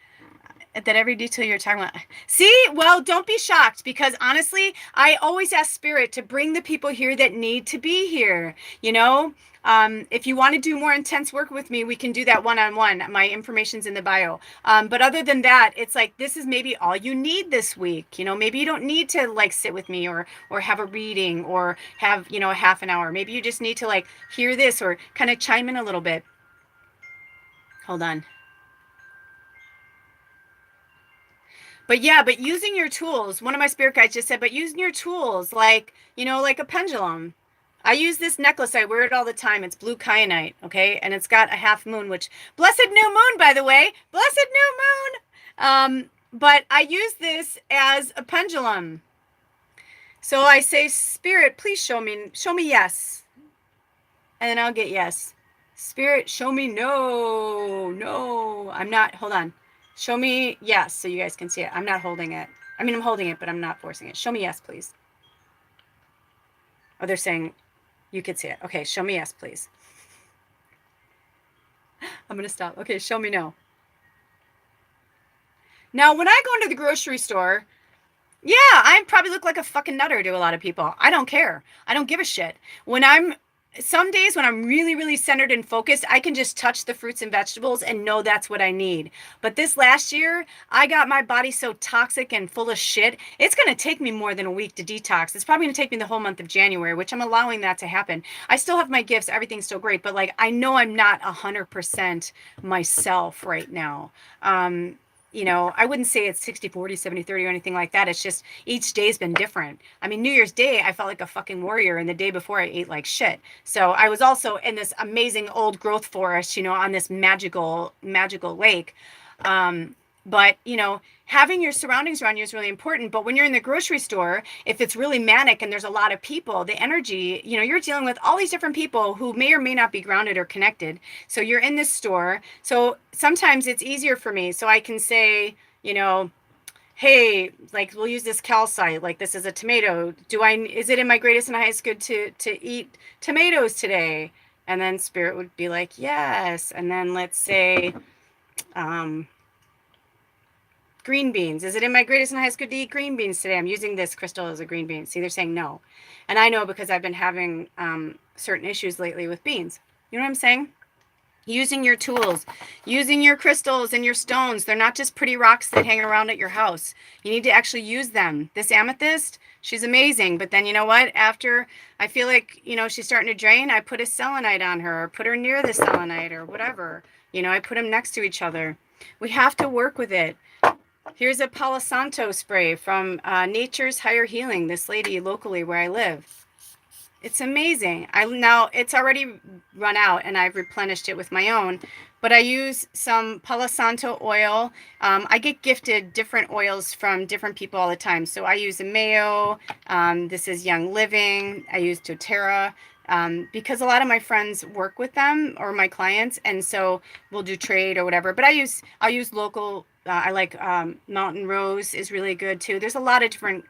That every detail you're talking about. See, well, don't be shocked, because honestly, I always ask Spirit to bring the people here that need to be here. If you want to do more intense work with me, we can do that one-on-one. My information's in the bio. But other than that, it's like, this is maybe all you need this week. Maybe you don't need to like sit with me or have a reading or have, a half an hour. Maybe you just need to like hear this or kind of chime in a little bit. Hold on. But using your tools, one of my spirit guides just said, but using your tools, like, like a pendulum. I use this necklace. I wear it all the time. It's blue kyanite. Okay. And it's got a half moon, which blessed new moon, by the way, blessed new moon. But I use this as a pendulum. So I say, Spirit, please show me yes. And then I'll get yes. Spirit, show me no. No. I'm not. Hold on. Show me yes so you guys can see it. I'm not holding it. I mean, I'm holding it, but I'm not forcing it. Show me yes, please. Oh, they're saying you could see it. Okay, show me yes, please. I'm going to stop. Okay, show me no. Now, when I go into the grocery store, yeah, I probably look like a fucking nutter to a lot of people. I don't care. I don't give a shit. When I'm some days when I'm really, really centered and focused, I can just touch the fruits and vegetables and know that's what I need. But this last year, I got my body so toxic and full of shit. It's going to take me more than a week to detox. It's probably going to take me the whole month of January, which I'm allowing that to happen. I still have my gifts. Everything's still great. But like, I know I'm not 100% myself right now. I wouldn't say it's 60, 40, 70, 30 or anything like that. It's just each day's been different. I mean, New Year's Day, I felt like a fucking warrior. And the day before, I ate like shit. So I was also in this amazing old growth forest, on this magical lake. But, having your surroundings around you is really important. But when you're in the grocery store, if it's really manic and there's a lot of people, the energy, you're dealing with all these different people who may or may not be grounded or connected. So you're in this store. So sometimes it's easier for me. So I can say, hey, like we'll use this calcite, like this is a tomato. Is it in my greatest and highest good to eat tomatoes today? And then Spirit would be like, yes. And then let's say, green beans. Is it in my greatest and highest good to eat green beans today? I'm using this crystal as a green bean. See, they're saying no. And I know because I've been having certain issues lately with beans. You know what I'm saying? Using your tools, using your crystals and your stones. They're not just pretty rocks that hang around at your house. You need to actually use them. This amethyst, she's amazing. But then you know what? After I feel like, she's starting to drain, I put a selenite on her, or put her near the selenite or whatever. I put them next to each other. We have to work with it. Here's a Palo Santo spray from Nature's Higher Healing, this lady locally where I live. It's amazing. Now it's already run out and I've replenished it with my own, but I use some Palo Santo oil. I get gifted different oils from different people all the time. So I use a Mayo. This is Young Living. I use doTERRA. Because a lot of my friends work with them or my clients, and so we'll do trade or whatever. But I'll use local. I like Mountain Rose is really good too. There's a lot of different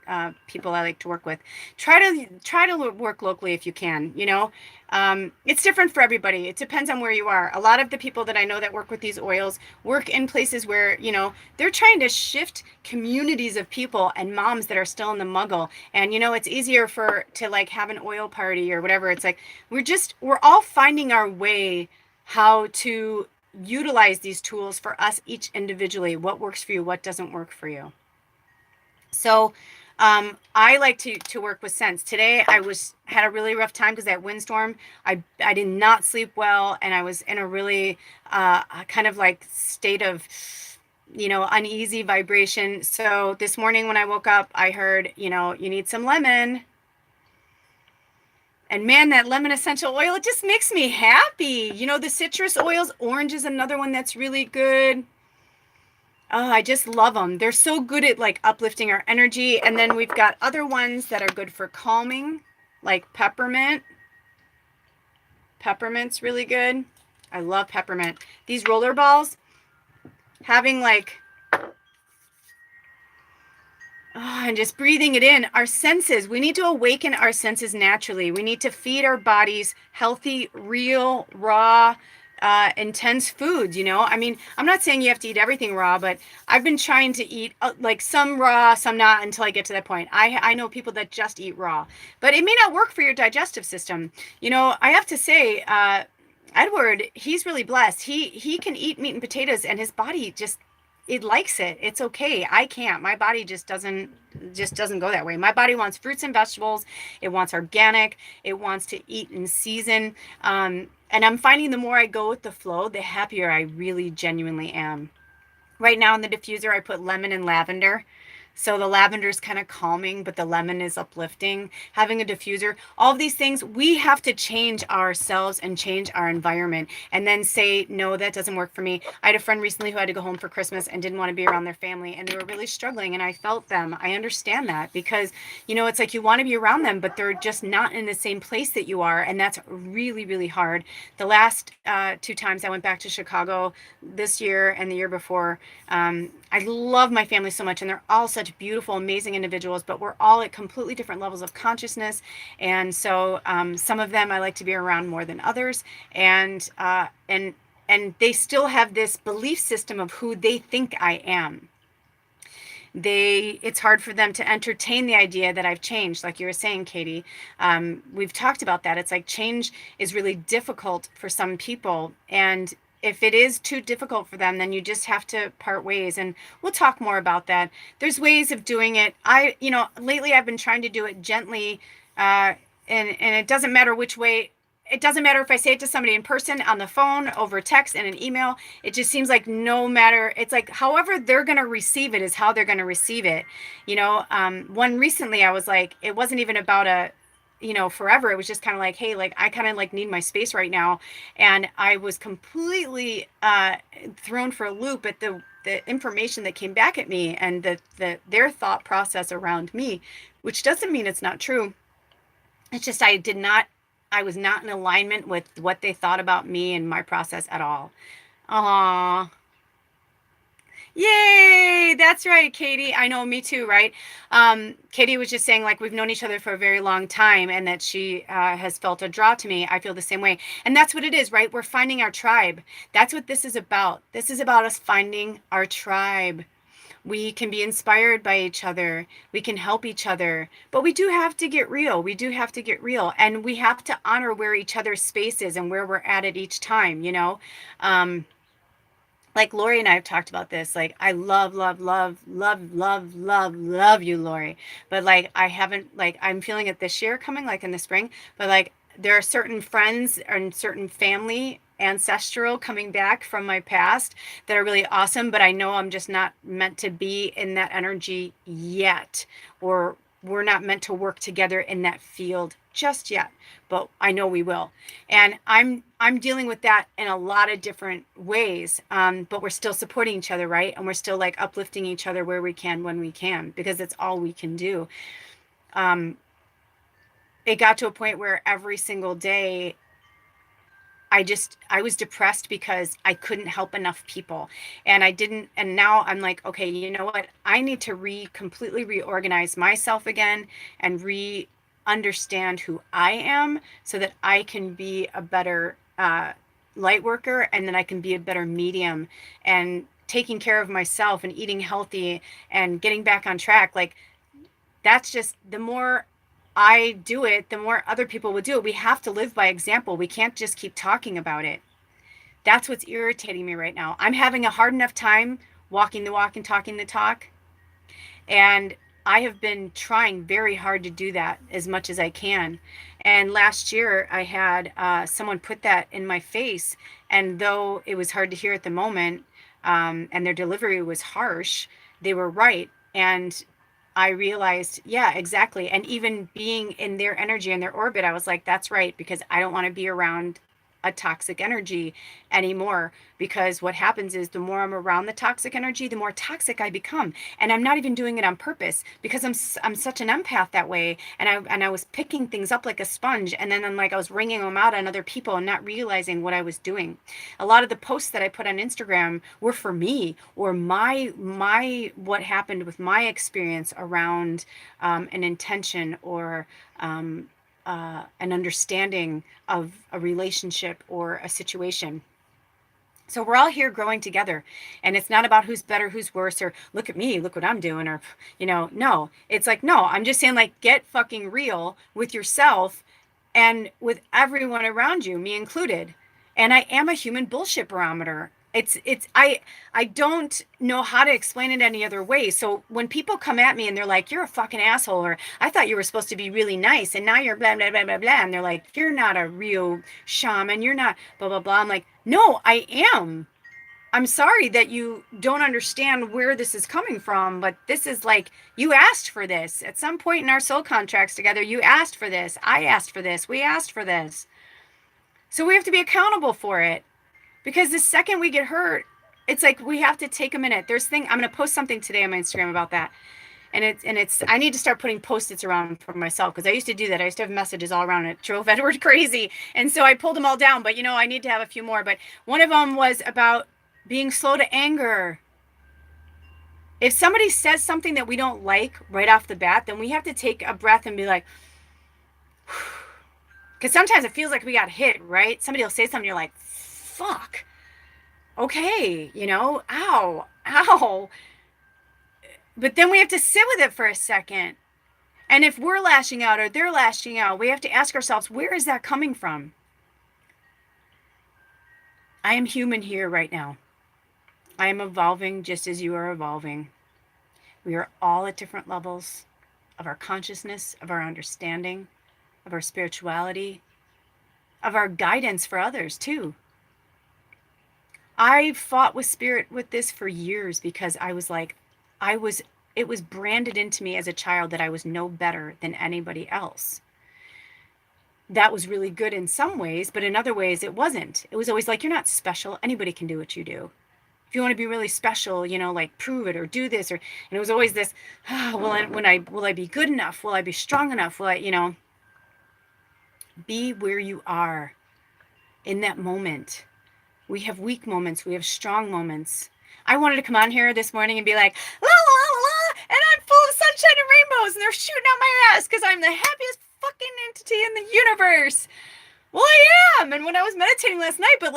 people I like to work with. Try to work locally if you can. It's different for everybody. It depends on where you are. A lot of the people that I know that work with these oils work in places where they're trying to shift communities of people and moms that are still in the muggle. And it's easier to like have an oil party or whatever. It's like we're all finding our way how to utilize these tools for us each individually. What works for you, what doesn't work for you. So I like to work with scents. Today I had a really rough time because that windstorm, I did not sleep well, and I was in a really kind of like state of uneasy vibration. So this morning when I woke up, I heard, you need some lemon. And man, that lemon essential oil, it just makes me happy. The citrus oils, orange is another one that's really good. Oh, I just love them. They're so good at like uplifting our energy. And then we've got other ones that are good for calming, like peppermint. Peppermint's really good. I love peppermint. These roller balls, having like, and just breathing it in, our senses. We need to awaken our senses naturally. We need to feed our bodies healthy, real, raw, intense foods. I mean, I'm not saying you have to eat everything raw, but I've been trying to eat like some raw, some not, until I get to that point. I know people that just eat raw, but it may not work for your digestive system. I have to say, Edward, he's really blessed. He can eat meat and potatoes, and his body just, it likes it. It's okay. I can't. My body just doesn't go that way. My body wants fruits and vegetables. It wants organic. It wants to eat in season. And I'm finding the more I go with the flow, the happier I really genuinely am. Right now in the diffuser, I put lemon and lavender. So the lavender is kind of calming, but the lemon is uplifting. Having a diffuser, all of these things, we have to change ourselves and change our environment and then say, no, that doesn't work for me. I had a friend recently who had to go home for Christmas and didn't want to be around their family, and they were really struggling. And I felt them. I understand that because, it's like you want to be around them, but they're just not in the same place that you are. And that's really, really hard. The last 2 times I went back to Chicago this year and the year before, I love my family so much, and they're all such beautiful, amazing individuals, but we're all at completely different levels of consciousness. And so some of them I like to be around more than others. And they still have this belief system of who they think I am. It's hard for them to entertain the idea that I've changed, like you were saying, Katie. We've talked about that. It's like change is really difficult for some people, and if it is too difficult for them, then you just have to part ways. And we'll talk more about that. There's ways of doing it. Lately I've been trying to do it gently, and it doesn't matter which way. It doesn't matter if I say it to somebody in person, on the phone, over text, and an email. It just seems like no matter, it's like however they're going to receive it is how they're going to receive it. One recently I was like, it wasn't even about forever. It was just kind of like, hey, like I kind of like need my space right now. And I was completely thrown for a loop at the information that came back at me and their thought process around me, which doesn't mean it's not true. It's just I was not in alignment with what they thought about me and my process at all. Aw. Yay! That's right, Katie. I know, me too, right? Katie was just saying, like, we've known each other for a very long time and that she has felt a draw to me. I feel the same way. And that's what it is, right? We're finding our tribe. That's what this is about. This is about us finding our tribe. We can be inspired by each other. We can help each other. But we do have to get real. We do have to get real. And we have to honor where each other's space is and where we're at each time. Like Lori and I have talked about this. Like I love, love, love, love, love, love, love you, Lori. But like I haven't, like I'm feeling it this year coming, like in the spring. But like there are certain friends and certain family ancestral coming back from my past that are really awesome, but I know I'm just not meant to be in that energy yet, or we're not meant to work together in that field just yet, but I know we will. And I'm dealing with that in a lot of different ways, but we're still supporting each other, right? And we're still like uplifting each other where we can, when we can, because it's all we can do. It got to a point where every single day I was depressed because I couldn't help enough people, and I didn't. And now I'm like, okay, you know what? I need to completely reorganize myself again and understand who I am so that I can be a better light worker, and then I can be a better medium, and taking care of myself and eating healthy and getting back on track. Like that's just, the more I do it, the more other people will do it. We have to live by example. We can't just keep talking about it. That's what's irritating me right now. I'm having a hard enough time walking the walk and talking the talk. And I have been trying very hard to do that as much as I can. And last year I had someone put that in my face. And though it was hard to hear at the moment, and their delivery was harsh, they were right. And I realized, yeah, exactly. And even being in their energy and their orbit, I was like, that's right, because I don't want to be around a toxic energy anymore, because what happens is the more I'm around the toxic energy, the more toxic I become. And I'm not even doing it on purpose, because I'm such an empath that way. And I was picking things up like a sponge, and then I'm like I was wringing them out on other people and not realizing what I was doing. A lot of the posts that I put on Instagram were for me, or my what happened with my experience around an intention, or an understanding of a relationship or a situation. So we're all here growing together, and it's not about who's better, who's worse, or look at me, look what I'm doing, or no, it's like, no, I'm just saying, like, get fucking real with yourself and with everyone around you, me included. And I am a human bullshit barometer. I don't know how to explain it any other way. So when people come at me and they're like, you're a fucking asshole, or I thought you were supposed to be really nice and now you're blah blah blah blah blah, and they're like, you're not a real shaman, you're not blah blah blah, I'm like, no, I am. I'm sorry that you don't understand where this is coming from, but this is like, you asked for this. At some point in our soul contracts together, you asked for this. I asked for this. We asked for this. So we have to be accountable for it. Because the second we get hurt, it's like we have to take a minute. I'm going to post something today on my Instagram about that. And it's I need to start putting post-its around for myself, because I used to do that. I used to have messages all around. It drove Edward crazy, and so I pulled them all down. But I need to have a few more. But one of them was about being slow to anger. If somebody says something that we don't like right off the bat, then we have to take a breath and be like, because sometimes it feels like we got hit, right? Somebody will say something, you're like, fuck, okay, ow, ow. But then we have to sit with it for a second. And if we're lashing out or they're lashing out, we have to ask ourselves, where is that coming from? I am human here right now. I am evolving just as you are evolving. We are all at different levels of our consciousness, of our understanding, of our spirituality, of our guidance for others too. I fought with spirit with this for years, because I was like, it was branded into me as a child that I was no better than anybody else. That was really good in some ways, but in other ways it wasn't. It was always like, you're not special. Anybody can do what you do. If you want to be really special, like prove it or do this, and it was always this, will I be good enough? Will I be strong enough? Will I, be where you are in that moment. We have weak moments. We have strong moments. I wanted to come on here this morning and be like, la, la, la, la, and I'm full of sunshine and rainbows, and they're shooting out my ass because I'm the happiest fucking entity in the universe. Well, I am. And when I was meditating last night, but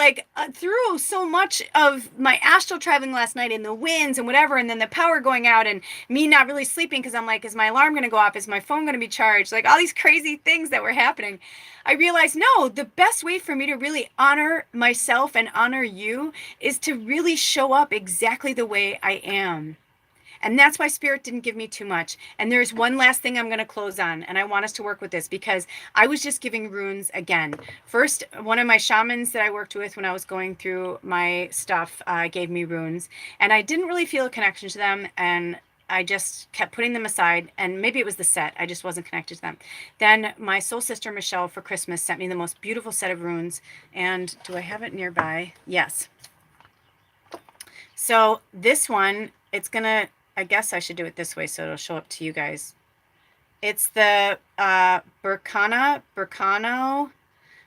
through so much of my astral traveling last night, and the winds and whatever, and then the power going out, and me not really sleeping because I'm like, is my alarm going to go off? Is my phone going to be charged? Like all these crazy things that were happening. I realized, no, the best way for me to really honor myself and honor you is to really show up exactly the way I am. And that's why Spirit didn't give me too much. And there's one last thing I'm going to close on. And I want us to work with this, because I was just giving runes again. First, one of my shamans that I worked with when I was going through my stuff gave me runes. And I didn't really feel a connection to them. And I just kept putting them aside. And maybe it was the set. I just wasn't connected to them. Then my soul sister, Michelle, for Christmas sent me the most beautiful set of runes. And do I have it nearby? Yes. So this one, it's going to... I guess I should do it this way so it'll show up to you guys. It's the Burkano.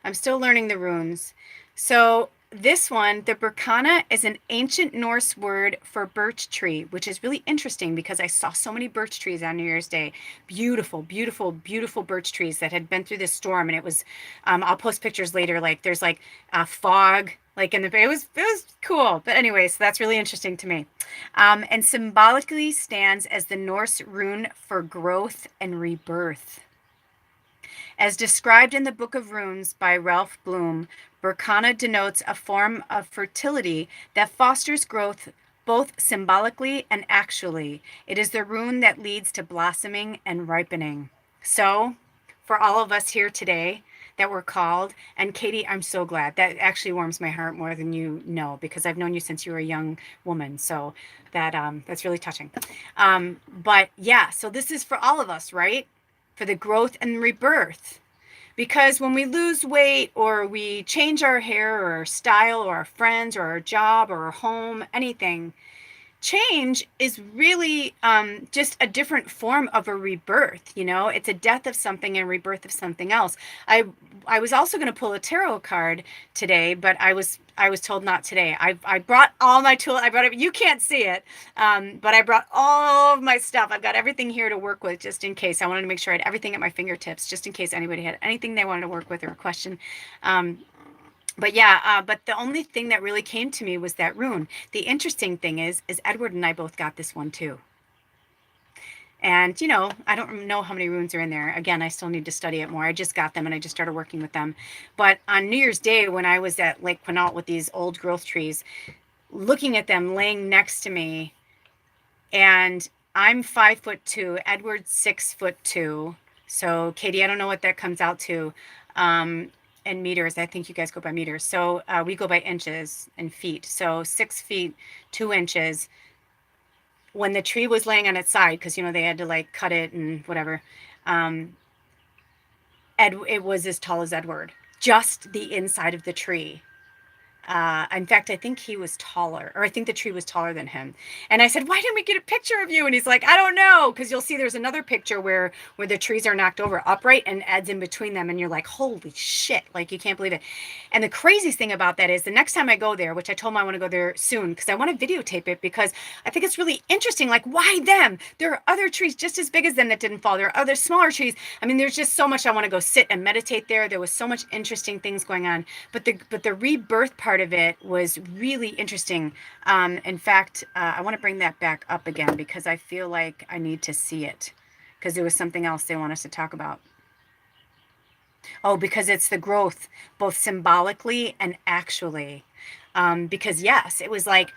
I'm still learning the runes. So this one, the Burkana, is an ancient Norse word for birch tree, which is really interesting because I saw so many birch trees on New Year's Day. Beautiful, beautiful, beautiful birch trees that had been through this storm. And it was, I'll post pictures later. Like there's like a fog, like in the, it was cool. But anyway, so that's really interesting to me. And symbolically stands as the Norse rune for growth and rebirth. As described in the Book of Runes by Ralph Bloom, Burkana denotes a form of fertility that fosters growth both symbolically and actually. It is the rune that leads to blossoming and ripening. So, for all of us here today that were called, and Katie, I'm so glad. That actually warms my heart more than you know, because I've known you since you were a young woman. So that's really touching. But yeah, so this is for all of us, right? For the growth and rebirth. Because when we lose weight, or we change our hair or our style or our friends or our job or our home, anything, change is really just a different form of a rebirth. It's a death of something and rebirth of something else. I was also going to pull a tarot card today, but I was told not today. I brought all my tools. I brought it. You can't see it, but I brought all of my stuff. I've got everything here to work with, just in case. I wanted to make sure I had everything at my fingertips, just in case anybody had anything they wanted to work with or a question. But yeah, but the only thing that really came to me was that rune. The interesting thing is Edward and I both got this one too. And, I don't know how many runes are in there. Again, I still need to study it more. I just got them and I just started working with them. But on New Year's Day, when I was at Lake Quinault with these old growth trees, looking at them laying next to me, and I'm 5'2", Edward's 6'2". So Katie, I don't know what that comes out to. in meters. I think you guys go by meters. So we go by inches and feet. So 6 feet, 2 inches. When the tree was laying on its side, because, you know, they had to like cut it and whatever, um, it was as tall as Edward, just the inside of the tree. In fact, I think he was taller, or I think the tree was taller than him. And I said, "Why didn't we get a picture of you?" And he's like, "I don't know," because you'll see there's another picture where the trees are knocked over upright and Ed's in between them, and you're like, "Holy shit!" Like, you can't believe it. And the craziest thing about that is the next time I go there, which I told him I want to go there soon because I want to videotape it, because I think it's really interesting. Like, why them? There are other trees just as big as them that didn't fall. There are other smaller trees. I mean, there's just so much. I want to go sit and meditate there. There was so much interesting things going on, but the rebirth part of it was really interesting. In fact, I want to bring that back up again because I feel like I need to see it, because there was something else they want us to talk about. Oh, because it's the growth, both symbolically and actually. Because yes, it was like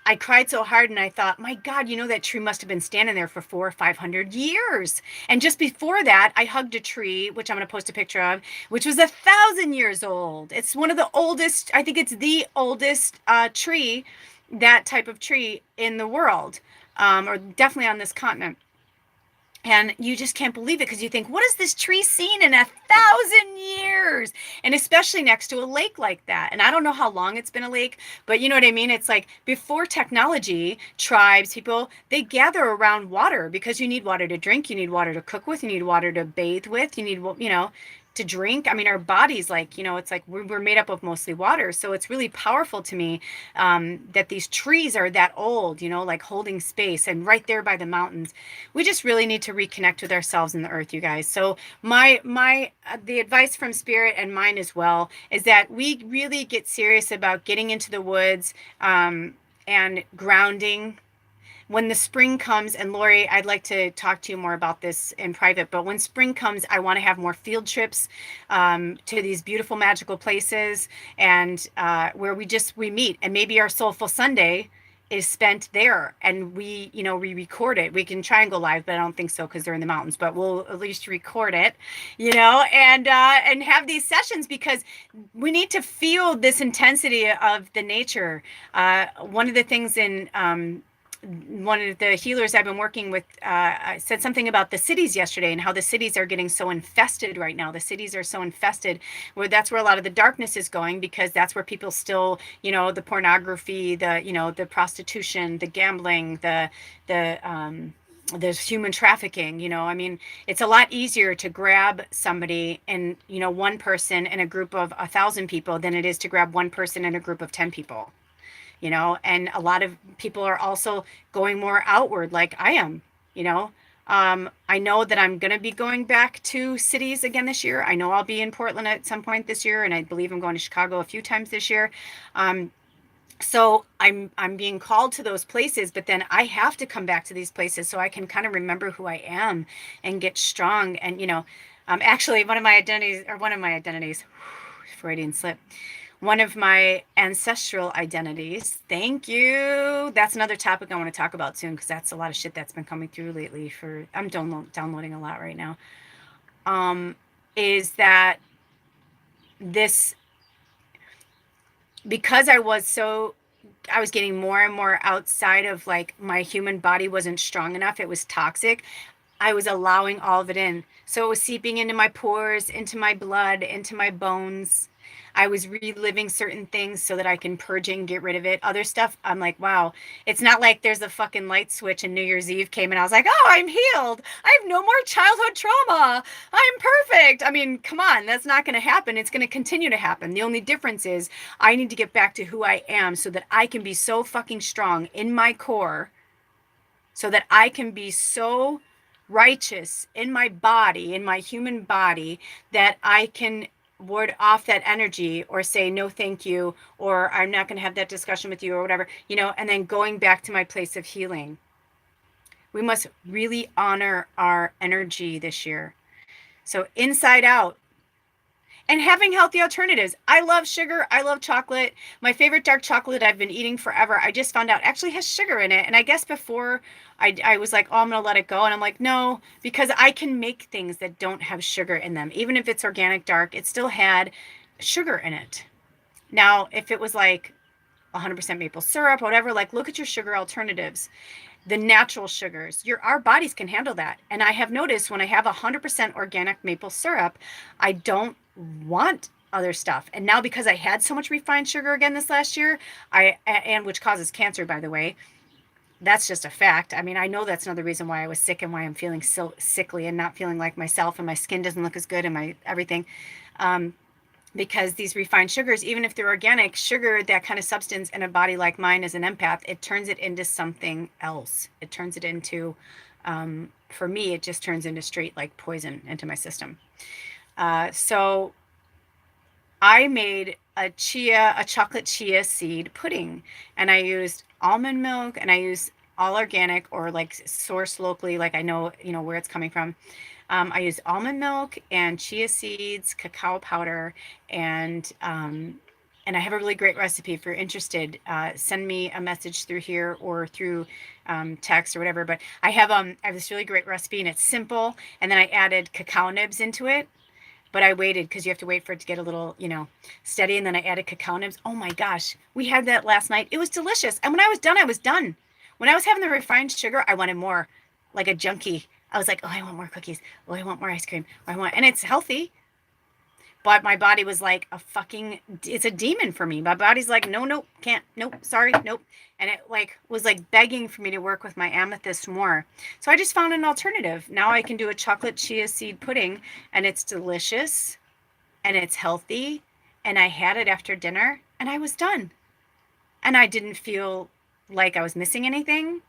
I cried so hard and I thought, my God, you know, that tree must have been standing there for 400 or 500 years. And just before that, I hugged a tree, which I'm going to post a picture of, which was 1,000 years old. It's one of the oldest, I think it's the oldest tree, that type of tree in the world, or definitely on this continent. And you just can't believe it because you think, what has this tree seen in 1,000 years? And especially next to a lake like that. And I don't know how long it's been a lake, but you know what I mean? It's like before technology, tribes, people, they gather around water because you need water to drink, you need water to cook with, you need water to bathe with, you need, you know, to drink. I mean, our bodies, like, you know, it's like we're made up of mostly water. So it's really powerful to me, that these trees are that old, you know, like holding space and right there by the mountains. We just really need to reconnect with ourselves and the earth, you guys. So the advice from spirit and mine as well is that we really get serious about getting into the woods, and grounding. When the spring comes, and Lori, I'd like to talk to you more about this in private, but when spring comes, I want to have more field trips, to these beautiful, magical places, and where we meet, and maybe our Soulful Sunday is spent there, and we record it. We can try and go live, but I don't think so because they're in the mountains, but we'll at least record it, and have these sessions because we need to feel this intensity of the nature. One of the things in one of the healers I've been working with said something about the cities yesterday and how the cities are getting so infested right now. The cities are so infested where that's where a lot of the darkness is going, because that's where people still, the pornography, the prostitution, the gambling, there's human trafficking. I mean, it's a lot easier to grab somebody and, one person in a group of 1,000 people than it is to grab one person in a group of 10 people. And a lot of people are also going more outward like I am. I know that I'm going to be going back to cities again this year. I know I'll be in Portland at some point this year, and I believe I'm going to Chicago a few times this year. So I'm being called to those places, but then I have to come back to these places so I can kind of remember who I am and get strong. And, actually one of my identities, Freudian slip, one of my ancestral identities. Thank you. That's another topic I want to talk about soon, because that's a lot of shit that's been coming through lately. I'm downloading a lot right now. Is that this, because I was getting more and more outside of, like, my human body wasn't strong enough. It was toxic. I was allowing all of it in. So it was seeping into my pores, into my blood, into my bones. I was reliving certain things so that I can purge it and get rid of it. Other stuff, I'm like, wow, it's not like there's a fucking light switch and New Year's Eve came and I was like, oh, I'm healed. I have no more childhood trauma. I'm perfect. I mean, come on, that's not going to happen. It's going to continue to happen. The only difference is I need to get back to who I am so that I can be so fucking strong in my core, so that I can be so righteous in my body, in my human body, that I can ward off that energy or say no thank you, or I'm not going to have that discussion with you, or whatever, and then going back to my place of healing. We must really honor our energy this year. So inside out, and having healthy alternatives. I love sugar. I love chocolate. My favorite dark chocolate I've been eating forever, I just found out actually has sugar in it. And I guess before I was like, oh, I'm going to let it go. And I'm like, no, because I can make things that don't have sugar in them. Even if it's organic dark, it still had sugar in it. Now, if it was like 100% maple syrup, whatever, like look at your sugar alternatives, the natural sugars. Our bodies can handle that. And I have noticed when I have 100% organic maple syrup, I don't want other stuff. And now because I had so much refined sugar again this last year, and which causes cancer, by the way, that's just a fact. I mean, I know that's another reason why I was sick and why I'm feeling so sickly and not feeling like myself, and my skin doesn't look as good and my everything. Um, because these refined sugars, even if they're organic, sugar, that kind of substance in a body like mine as an empath, it turns it into something else. It turns it into, for me, it just turns into straight like poison into my system. So I made a chocolate chia seed pudding, and I used almond milk, and I used all organic or like sourced locally, like I know, where it's coming from. I used almond milk and chia seeds, cacao powder, and and I have a really great recipe. If you're interested, send me a message through here or through text or whatever. But I have this really great recipe, and it's simple. And then I added cacao nibs into it, but I waited because you have to wait for it to get a little, steady. And then I added cacao nibs. Oh my gosh, we had that last night. It was delicious. And when I was done, I was done. When I was having the refined sugar, I wanted more, like a junkie. I was like, oh, I want more cookies. Oh, I want more ice cream. Oh, and it's healthy. But my body was like it's a demon for me. My body's like, no, nope, can't, nope, sorry, nope. And it like was like begging for me to work with my amethyst more. So I just found an alternative. Now I can do a chocolate chia seed pudding, and it's delicious and it's healthy. And I had it after dinner and I was done. And I didn't feel like I was missing anything.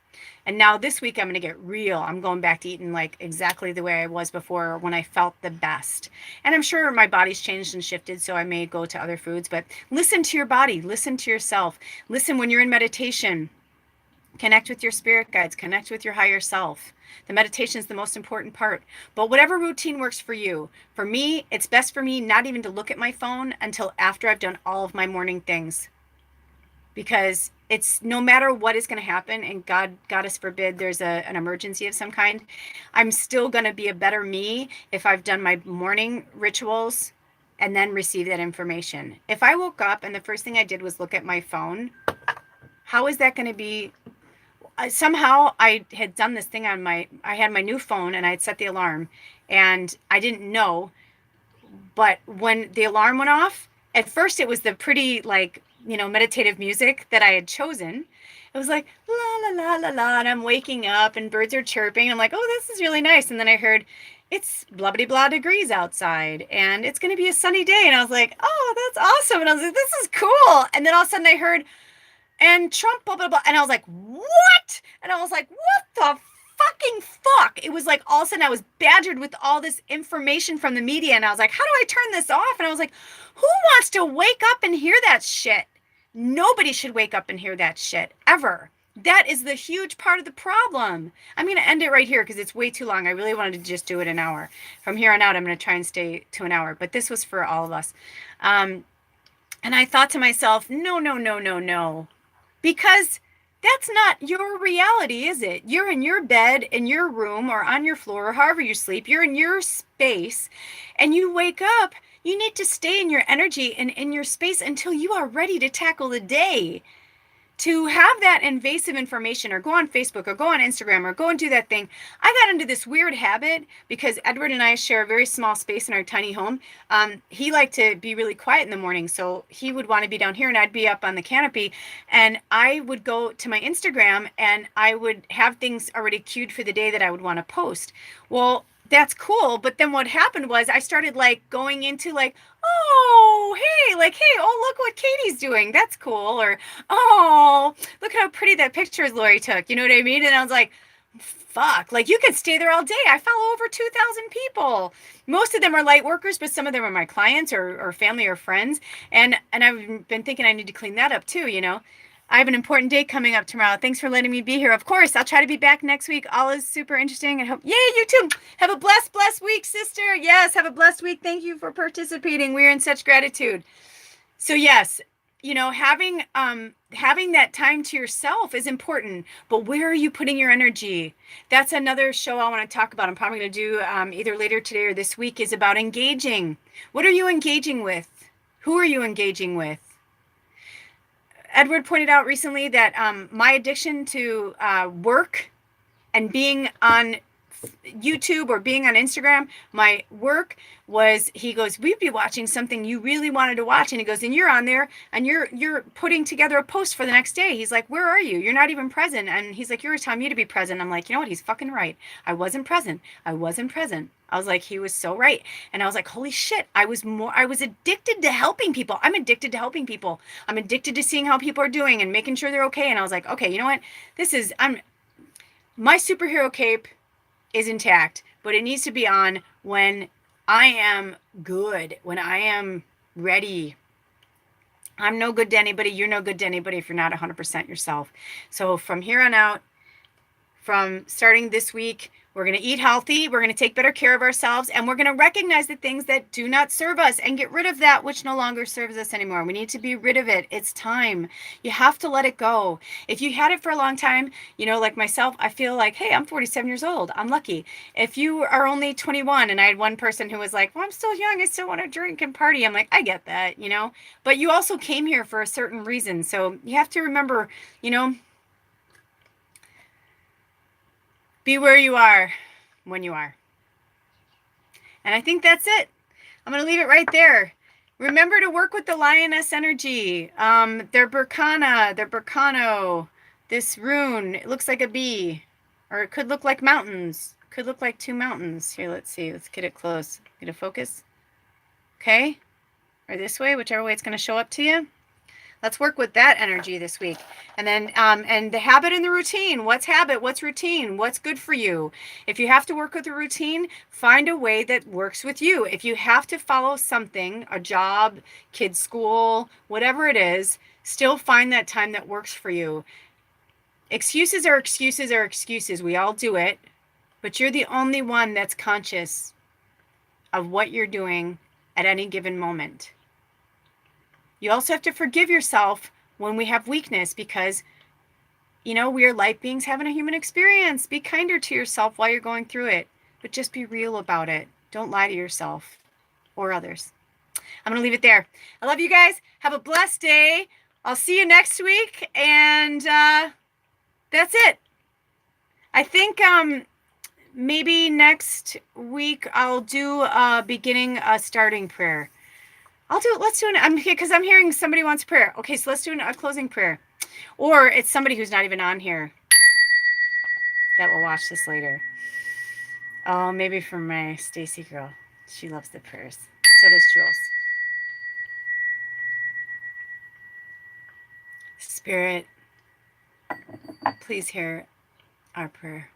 And now this week I'm going to get real. I'm going back to eating like exactly the way I was before when I felt the best. And I'm sure my body's changed and shifted, so I may go to other foods, but listen to your body, listen to yourself. Listen when you're in meditation. Connect with your spirit guides, connect with your higher self. The meditation is the most important part. But whatever routine works for you. For me, it's best for me not even to look at my phone until after I've done all of my morning things, because it's no matter what is going to happen, and goddess forbid there's an emergency of some kind, I'm still going to be a better me if I've done my morning rituals and then receive that information. If I woke up and the first thing I did was look at my phone, how is that going to be? Somehow I had done this thing I had my new phone and I had set the alarm, and I didn't know, but when the alarm went off, at first it was the pretty like, meditative music that I had chosen. It was like la la la la la, and I'm waking up and birds are chirping. I'm like, oh, this is really nice. And then I heard it's blah blah blah degrees outside and it's going to be a sunny day. And I was like, oh, that's awesome. And I was like, this is cool. And then all of a sudden I heard, and Trump, blah, blah, blah. And I was like, what? And I was like, what the fucking fuck? It was like all of a sudden I was badgered with all this information from the media. And I was like, how do I turn this off? And I was like, who wants to wake up and hear that shit? Nobody should wake up and hear that shit ever. That is the huge part of the problem. I'm going to end it right here because it's way too long. I really wanted to just do it an hour. From here on out, I'm going to try and stay to an hour. But this was for all of us. And I thought to myself, no, no, no, no, no. Because that's not your reality, is it? You're in your bed, in your room, or on your floor, or however you sleep. You're in your space, and you wake up. You need to stay in your energy and in your space until you are ready to tackle the day. To have that invasive information, or go on Facebook or go on Instagram or go and do that thing. I got into this weird habit because Edward and I share a very small space in our tiny home. He liked to be really quiet in the morning, so he would want to be down here and I'd be up on the canopy, and I would go to my Instagram and I would have things already queued for the day that I would want to post. Well, that's cool. But then what happened was I started like going into like, oh, hey, like, hey, oh, look what Katie's doing. That's cool. Or, oh, look how pretty that picture is Lori took. You know what I mean? And I was like, fuck, like you could stay there all day. I follow over 2,000 people. Most of them are light workers, but some of them are my clients or family or friends. And I've been thinking I need to clean that up too, I have an important day coming up tomorrow. Thanks for letting me be here. Of course, I'll try to be back next week. All is super interesting. And hope, yay, you too. Have a blessed week, sister. Yes, have a blessed week. Thank you for participating. We're in such gratitude. So yes, having that time to yourself is important. But where are you putting your energy? That's another show I want to talk about. I'm probably going to do either later today or this week, is about engaging. What are you engaging with? Who are you engaging with? Edward pointed out recently that my addiction to work and being on YouTube or being on Instagram, my work was, he goes, we'd be watching something you really wanted to watch. And he goes, and you're on there and you're putting together a post for the next day. He's like, where are you? You're not even present. And he's like, you're telling me to be present. I'm like, you know what? He's fucking right. I wasn't present. I wasn't present. I was like, he was so right. And I was like, holy shit. I was addicted to helping people. I'm addicted to helping people. I'm addicted to seeing how people are doing and making sure they're okay. And I was like, okay, you know what? My superhero cape is intact, but it needs to be on when I am good, when I am ready. I'm no good to anybody. You're no good to anybody if you're not 100% yourself. So from here on out, from starting this week, we're going to eat healthy. We're going to take better care of ourselves, and we're going to recognize the things that do not serve us and get rid of that which no longer serves us anymore. We need to be rid of it. It's time. You have to let it go. If you had it for a long time, like myself, I feel like, hey, I'm 47 years old. I'm lucky. If you are only 21, and I had one person who was like, well, I'm still young. I still want to drink and party. I'm like, I get that, but you also came here for a certain reason. So you have to remember, be where you are when you are. And I think that's it. I'm going to leave it right there. Remember to work with the lioness energy. Their Burkana, their Burkano, this rune, it looks like a bee. Or it could look like mountains. Could look like two mountains. Here, let's see. Let's get it close. Get a focus. Okay. Or this way, whichever way it's going to show up to you. Let's work with that energy this week. And then, and the habit and the routine. What's habit? What's routine? What's good for you? If you have to work with a routine, find a way that works with you. If you have to follow something, a job, kids' school, whatever it is, still find that time that works for you. Excuses are excuses are excuses. We all do it. But you're the only one that's conscious of what you're doing at any given moment. You also have to forgive yourself when we have weakness because, we are light beings having a human experience. Be kinder to yourself while you're going through it, but just be real about it. Don't lie to yourself or others. I'm going to leave it there. I love you guys. Have a blessed day. I'll see you next week. And that's it. I think maybe next week I'll do a starting prayer. Let's do it. I'm here because I'm hearing somebody wants prayer. Okay, so let's do a closing prayer. Or it's somebody who's not even on here that will watch this later. Oh, maybe for my Stacy girl. She loves the prayers. So does Jules. Spirit, please hear our prayer.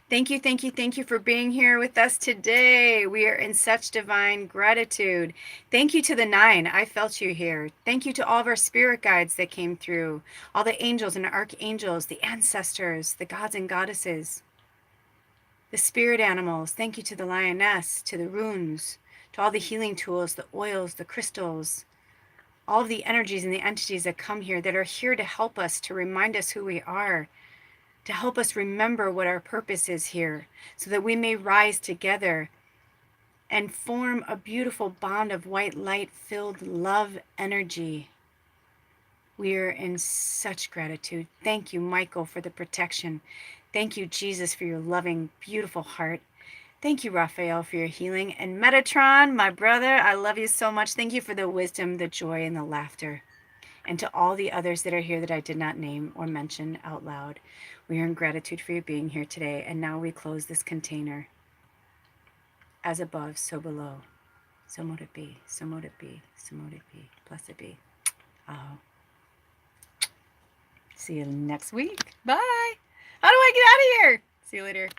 Thank you, thank you, thank you for being here with us today. We are in such divine gratitude. Thank you to the 9. I felt you here. Thank you to all of our spirit guides that came through, all the angels and archangels, the ancestors, the gods and goddesses, the spirit animals. Thank you to the lioness, to the runes, to all the healing tools, the oils, the crystals, all of the energies and the entities that come here that are here to help us, to remind us who we are, to help us remember what our purpose is here, so that we may rise together and form a beautiful bond of white light-filled love energy. We are in such gratitude. Thank you, Michael, for the protection. Thank you, Jesus, for your loving, beautiful heart. Thank you, Raphael, for your healing. And Metatron, my brother, I love you so much. Thank you for the wisdom, the joy, and the laughter. And to all the others that are here that I did not name or mention out loud, we are in gratitude for you being here today. And now we close this container. As above, so below. So mote it be, so mote it be, so mote it be. Blessed be. Oh. See you next week. Bye. How do I get out of here? See you later.